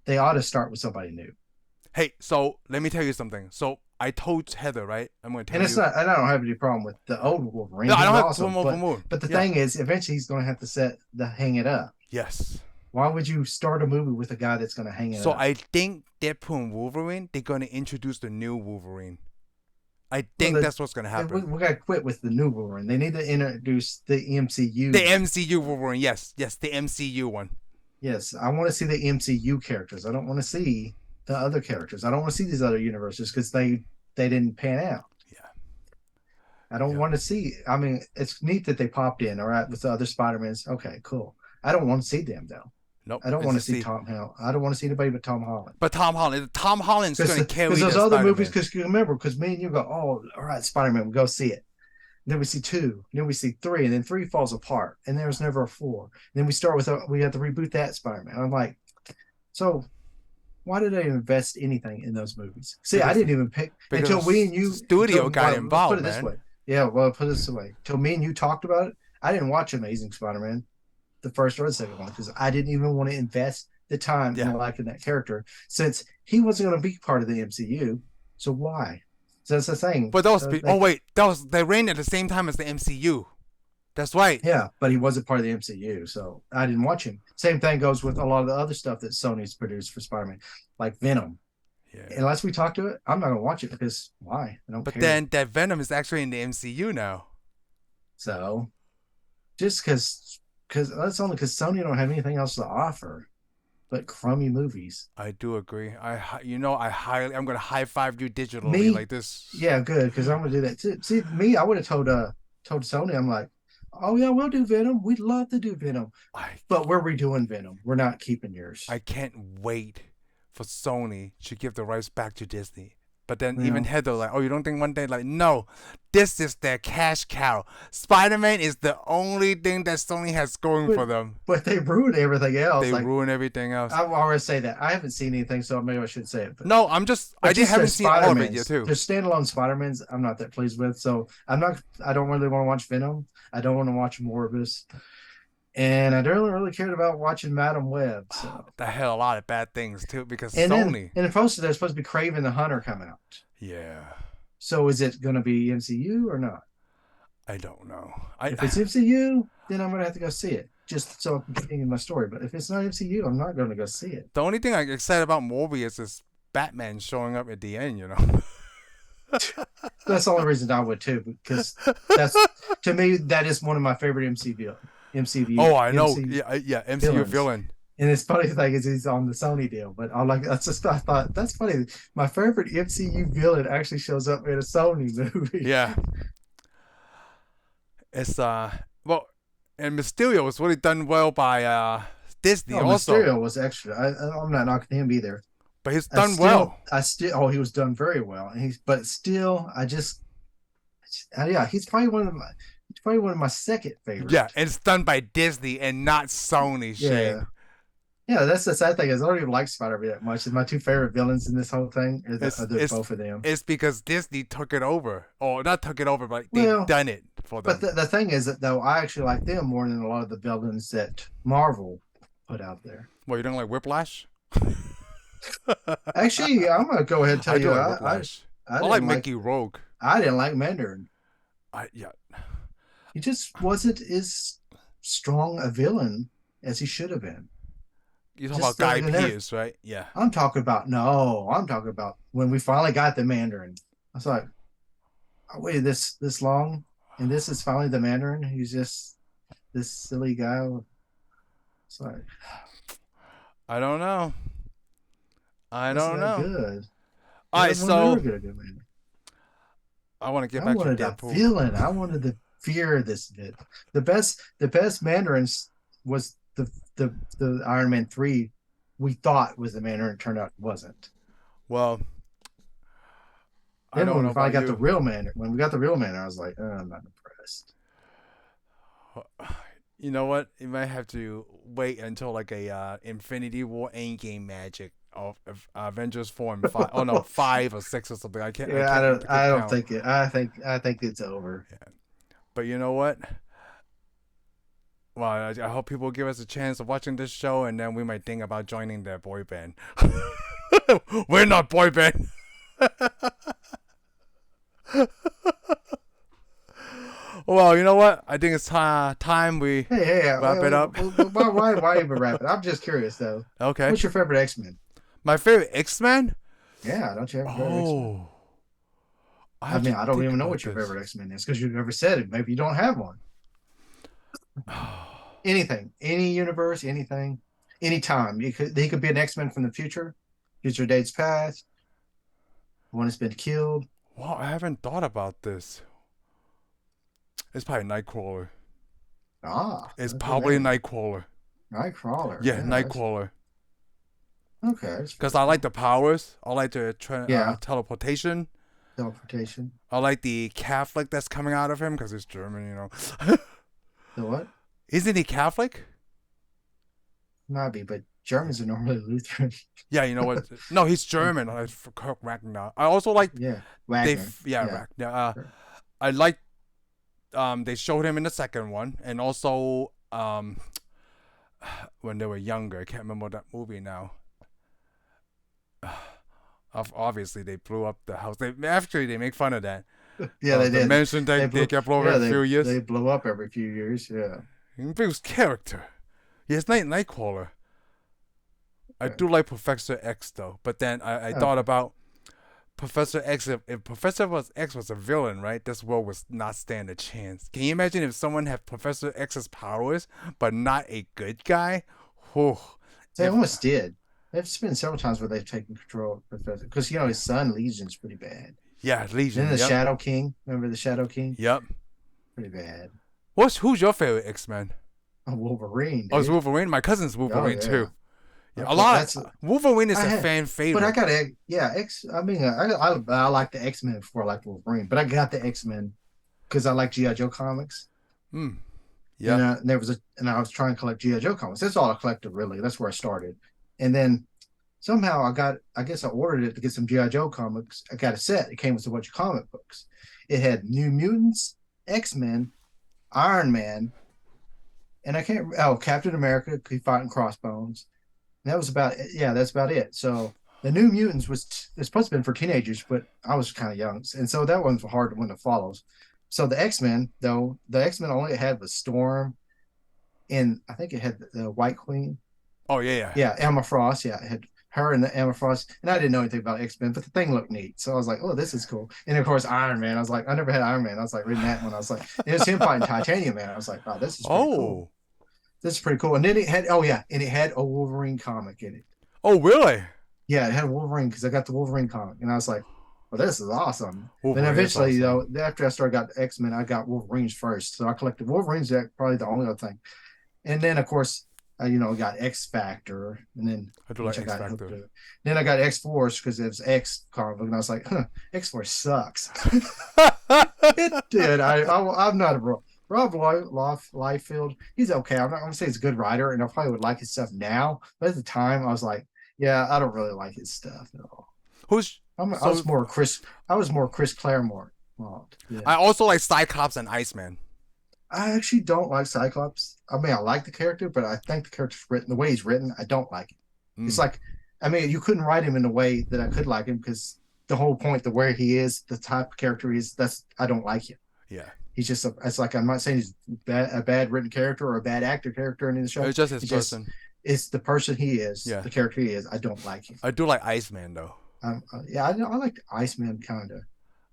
they ought to start with somebody new. Hey, so let me tell you something. So I told Heather, right? I'm going to tell you. And it's not. I don't have any problem with the old Wolverine. No, I don't have awesome, but the thing is, eventually he's going to have to hang it up. Yes. Why would you start a movie with a guy that's going to hang it up? So I think Deadpool and Wolverine, they're going to introduce the new Wolverine. I think that's what's going to happen. We got to quit with the new Wolverine. They need to introduce the MCU. The MCU Wolverine, yes, the MCU one. Yes, I want to see the MCU characters. I don't want to see the other characters. I don't want to see these other universes because they didn't pan out. Yeah. I don't want to see. I mean, it's neat that they popped in, all right, with the other Spider-Mans. Okay, cool. I don't want to see them though. Nope. I don't want to see Tom Holland. I don't want to see anybody but Tom Holland. But Tom Holland's going to carry those other Spider-Man movies. Because you remember, because me and you go, oh, all right, Spider-Man, we go see it. And then we see 2, then we see 3, and then 3 falls apart, and there's never a 4. And then we start with we have to reboot that Spider-Man. I'm like, so why did I invest anything in those movies? See, I didn't even pick until we and you studio got involved. Put it this way, yeah. Well, put it this way, until me and you talked about it, I didn't watch Amazing Spider-Man, the first or the second one, because I didn't even want to invest the time in liking that character, since he wasn't going to be part of the MCU. So why? So that's the thing. But they ran at the same time as the MCU. That's right. Yeah, but he wasn't part of the MCU, so I didn't watch him. Same thing goes with a lot of the other stuff that Sony's produced for Spider-Man, like Venom. Yeah. Unless we talk to it, I'm not gonna watch it because why? I don't But care. then that Venom is actually in the MCU now. So just because that's only because Sony don't have anything else to offer but crummy movies. I do agree. I'm gonna high five you digitally Me, like this. yeah, good because I'm gonna do that too. See, me, I would have told Sony, I'm like, oh yeah, we'll do Venom. We'd love to do Venom, I but we're redoing Venom. We're not keeping yours. I can't wait for Sony to give the rights back to Disney. But then You even know, Heather like, oh, you don't think one day like, no, this is their cash cow. Spider-Man is the only thing that Sony has going but for them. but they ruined everything else. They Like ruin everything else. I always say that I haven't seen anything, so maybe I should say it. No, I But did just their haven't seen all of it yet Spider-Mans, too. their standalone Spider-Mans, I'm not that pleased with. So I'm not. I don't really want to watch Venom. I don't want to watch Morbius, and I don't really cared about watching Madam Web. So That had a lot of bad things too because and then Sony. in the poster, there's supposed to be Craven the Hunter come out. Yeah, So is it going to be MCU or not? I don't know. If it's MCU, then I'm going to have to go see it just so I can continue my story. But if it's not MCU, I'm not going to go see it. The only thing I'm excited about Morbius is Batman showing up at the end. You know. That's the only reason I would too, because that's to me that is one of my favorite MCU. Oh, I know. MCU Yeah. MCU villains. villain. And it's funny thing is he's on the Sony deal, but I thought that's funny. My favorite MCU villain actually shows up in a Sony movie. Yeah. It's well, and Mysterio was really done well by Disney Oh, also, Mysterio was extra. I'm not knocking him either. but he's done well. He was done very well. And but still, yeah, he's probably one of my second favorites. Yeah, and it's done by Disney and not Sony. Shane. Yeah, that's the sad thing is I don't even like Spider-Man that much. My two favorite villains in this whole thing are both of them. It's because Disney took it over, or not took it over, but Well, they've done it for them. But the thing is that though I actually like them more than a lot of the villains that Marvel put out there. Well, you don't like Whiplash? Actually, I'm gonna go ahead and tell I you, do like Whiplash. I like Mickey Rourke. I didn't like Mandarin. Yeah. He just wasn't as strong a villain as he should have been. You talking about Guy Pearce, right? Yeah. I'm talking about when we finally got the Mandarin. I was like, I waited this long, and this is finally the Mandarin. He's just this silly guy. It's like I don't know. I don't know. Good. All right, so Good I want to get back to Deadpool. A villain. I wanted the fear of this bit. The best Mandarins was the Iron Man 3 we thought was the Mandarin, turned out it wasn't. Well, I don't know if I got the real Mandarin. When we got the real Mandarin, I was like, I'm not impressed. You know what? You might have to wait until like a Infinity War Endgame magic of Avengers 4 and 5. Oh no, 5 or 6 or something. I can't. Yeah, I don't think it. I think it's over. Yeah. But you know what? Well, I hope people give us a chance of watching this show, and then we might think about joining their boy band. We're not boy band. Well, you know what? I think it's time we wrap it up. Why even wrap it? I'm just curious though. Okay. What's your favorite X-Men? My favorite X-Men? Yeah, don't you have a favorite X-Men? I mean, I don't even know what your favorite X-Men is because you've never said it. Maybe you don't have one. Anything, any universe, anything, anytime. He could be an X-Men from the future dates past, one that's been killed. Wow, I haven't thought about this. It's probably Nightcrawler. It's probably Nightcrawler. Nightcrawler. Yeah, Nightcrawler. Okay. Because I like the powers. I like the teleportation. Teleportation. I like the Catholic that's coming out of him because he's German, you know. The what? Isn't he Catholic? Might be, but Germans are normally Lutheran. Yeah, you know what? No, he's German. Kirk Ragnar. I also like. Yeah, Wagner. Ragnar. Sure. I like. They showed him in the second one, and also when they were younger. I can't remember that movie now. Obviously, they blew up the house. They make fun of that. Yeah, they The did. mansion that they kept over Yeah, a few years. they blow up every few years. Yeah. Bill's character. Yes, Nightcrawler. I Yeah. do like Professor X though, but then I thought Okay. about Professor X. If X was a villain, right? This world would not stand a chance. Can you imagine if someone had Professor X's powers, but not a good guy? Whew. They If almost did. There's been several times where they've taken control of Professor because his son Legion's pretty bad. yeah, Then Legion. the Yep. Shadow King. Remember the Shadow King? Yep. Pretty bad. Who's your favorite X-Men? Oh, Wolverine. Oh, it's Dude. Wolverine. My cousin's Oh Wolverine yeah. too. Yeah, a Okay, lot. Wolverine is I a had, fan but favorite. I got X. I mean, I like the X Men before I liked Wolverine, but I got the X Men because I like GI Joe comics. Hmm. Yeah. And I was trying to collect GI Joe comics. That's all I collected really. That's where I started, and then somehow I guess I ordered it to get some GI Joe comics. I got a set. It came with a bunch of comic books. It had New Mutants, X Men, Iron Man, and I can't. Oh, Captain America, he fighting Crossbones. And that was about it. Yeah, that's about it. So the New Mutants it's supposed to have been for teenagers, but I was kind of young, and so that one's hard one to follow. So the X Men, though, the X Men only it had was Storm, and I think it had the White Queen. Oh yeah. Yeah, Emma Frost. Yeah, it had her and the Emma Frost, and I didn't know anything about X Men, but the thing looked neat, so I was like, "Oh, this is cool." And of course, Iron Man. I was like, I never had Iron Man. I was like reading that one. I was like, it was him fighting Titanium Man. I was like, "Oh, this is pretty cool. This is pretty cool." And then it had, and it had a Wolverine comic in it. Oh really? Yeah, it had a Wolverine because I got the Wolverine comic, and I was like, "Well, this is awesome." Wolverine Then eventually, awesome. though, after I started got X Men, I got Wolverines first. So I collected Wolverines. Probably the only other thing. And then, of course, got X Factor, and then I do like X Factor. Then I got X Force because it was X comic, and I was like, X Force sucks. It did. I'm not a Rob Liefeld. He's okay. I'm not going to say he's a good writer, and I probably would like his stuff now. But at the time, I was like, yeah, I don't really like his stuff at all. I was more Chris Claremont. Yeah. I also like Cyclops and Iceman. I actually don't like Cyclops. I mean, I like the character, but I think the character's written the way he's written. I don't like it. It's like, I mean, you couldn't write him in a way that I could like him because the whole point, the where he is, the type of character he is, I don't like him. Yeah, he's just it's like I'm not saying he's a bad written character or a bad actor character in the show. It's just his person. It's the person he is. Yeah. The character he is. I don't like him. I do like Iceman though. I like Iceman kind of.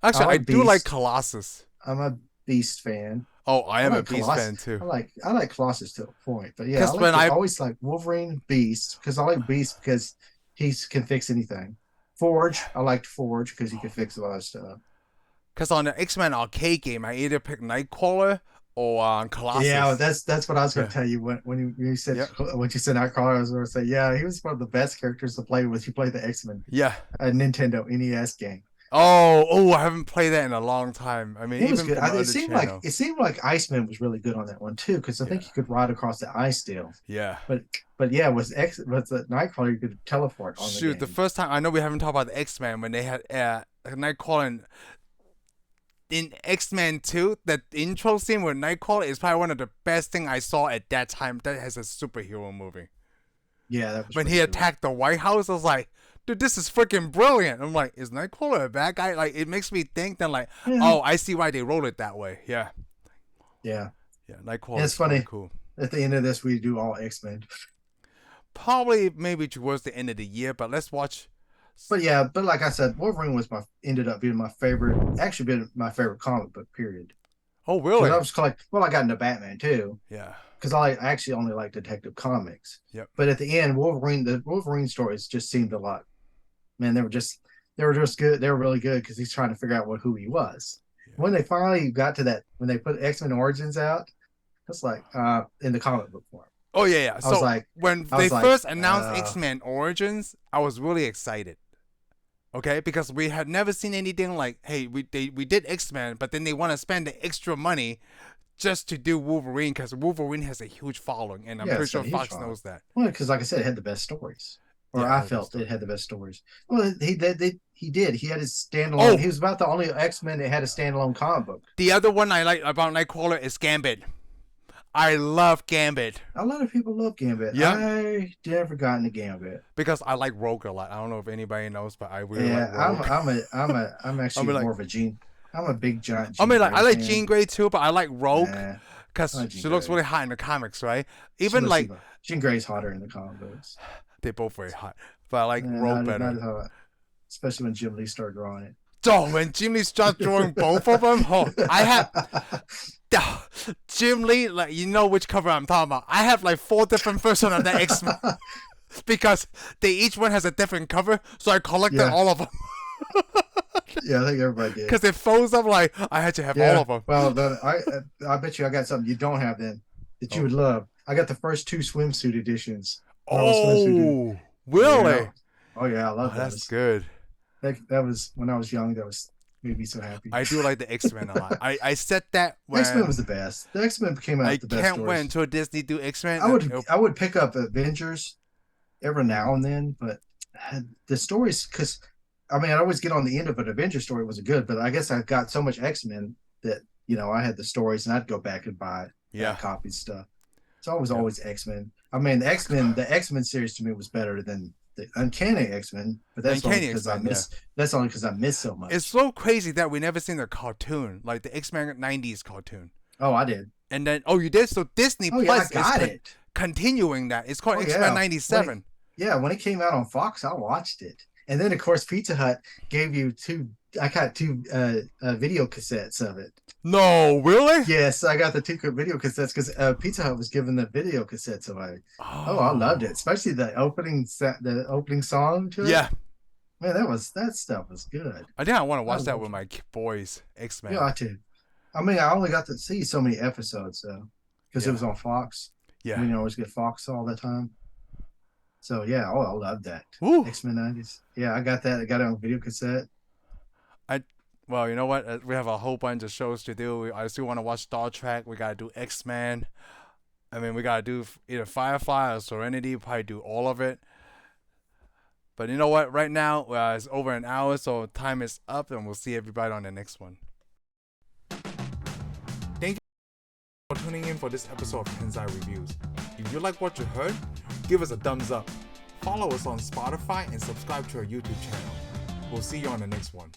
Actually, I do like Colossus. I'm a Beast fan. Oh, I am a Beast fan too. I like Colossus to a point, but yeah, I always like Wolverine, Beast because I like Beast because he can fix anything. Forge, I liked Forge because he could fix a lot of stuff. Because on the X-Men arcade game, I either pick Nightcrawler or Colossus. Yeah, that's what I was going to tell you when you said when you said Nightcrawler. I was going to say he was one of the best characters to play with. You played the X-Men. Yeah, a Nintendo NES game. Oh, I haven't played that in a long time. I mean, it was good. It seemed like Iceman was really good on that one too, because I think you could ride across the ice still. Yeah. But yeah, was the Nightcrawler you could teleport on the game. The first time I know we haven't talked about the X-Men when they had Nightcrawler in X-Men 2, that intro scene with Nightcrawler is probably one of the best things I saw at that time. That has a superhero movie. Yeah, that was when he attacked the White House, I was like, dude, this is freaking brilliant. I'm like, is Nightcrawler a bad guy? Like, it makes me think then, like, oh, I see why they wrote it that way. Yeah. Yeah. Yeah, Nightcrawler. It's funny. Cool. At the end of this, we do all X-Men. Probably maybe towards the end of the year, but let's watch. But like I said, Wolverine ended up being my favorite comic book, period. Oh, really? I was I got into Batman too. Yeah. Because I actually only like Detective Comics. Yep. But at the end, the Wolverine stories just seemed a lot. Man, they were just good. They were really good because he's trying to figure out who he was. Yeah. When they finally got to that, when they put X-Men Origins out, it's like in the comic book form. Oh yeah. I was like, when they first announced X-Men Origins, I was really excited. Okay, because we had never seen anything like, hey, we did X-Men, but then they want to spend the extra money just to do Wolverine because Wolverine has a huge following, and I'm pretty sure Fox knows that. Well, because like I said, it had the best stories, I felt it had the best stories. Well, he did. He had his standalone. Oh. He was about the only X-Men that had a standalone comic book. The other one I like about Nightcrawler is Gambit. I love Gambit. A lot of people love Gambit. Yeah. I never gotten to Gambit because I like Rogue a lot. I don't know if anybody knows, but I really like Rogue. I'm actually more of a Jean. I'm a big giant. I Jean mean, like Grey I like fan. Jean Grey too, but I like Rogue Nah, I because like Jean she looks Grey. really hot in the comics, right? She Even looks like even. Jean Grey's hotter in the comic books. they're both very hot, but I like Rogue Not better. as hot, especially when Jim Lee started drawing it. Oh, when Jim Lee starts drawing both of them, oh, I have Jim Lee. Like you know which cover I'm talking about. I have like 4 different versions of the X-Men because they each one has a different cover, so I collected all of them. Yeah, I think everybody did. Because it folds up like I had to have all of them. Well, then I bet you I got something you don't have then that you would love. I got the first 2 swimsuit editions. Oh, really? Yeah. Oh yeah, I love those. That's good. That was when I was young. That was made me so happy. I do like the X-Men a lot. I said that when X-Men was the best. The X-Men came out the best. I can't wait until Disney do X-Men. I would pick up Avengers every now and then, but the stories, because I mean, I'd always get on the end of an Avenger story wasn't good, but I guess I got so much X-Men that I had the stories and I'd go back and buy copies stuff. So I was always X-Men. I mean, the X-Men series to me was better than the Uncanny X-Men, but that's only because I miss. That's only because I miss so much. It's so crazy that we never seen the cartoon, like the X-Men '90s cartoon. Oh, I did. And then you did. So Disney Plus is continuing that. It's called X-Men '97. When it came out on Fox, I watched it. And then, of course, Pizza Hut gave you 2. I got 2 video cassettes of it. No, really? Yes, I got the 2 video cassettes because Pizza Hut was giving the video cassettes away. Oh, I loved it, especially the opening song to it. Yeah, man, that stuff was good. I think I want to watch that with my boys. X-Men. Yeah, I too. I mean, I only got to see so many episodes though, because it was on Fox. Yeah, I mean, you always get Fox all the time. So yeah, I love that. X-Men '90s. Yeah, I got that. I got it on video cassette. Well, you know what? We have a whole bunch of shows to do. I still want to watch Star Trek. We gotta do X-Men. I mean, we gotta do either Firefly or Serenity. Probably do all of it. But you know what? Right now, it's over an hour, so time is up, and we'll see everybody on the next one. Thank you for tuning in for this episode of Tensai Reviews. If you like what you heard, give us a thumbs up. Follow us on Spotify and subscribe to our YouTube channel. We'll see you on the next one.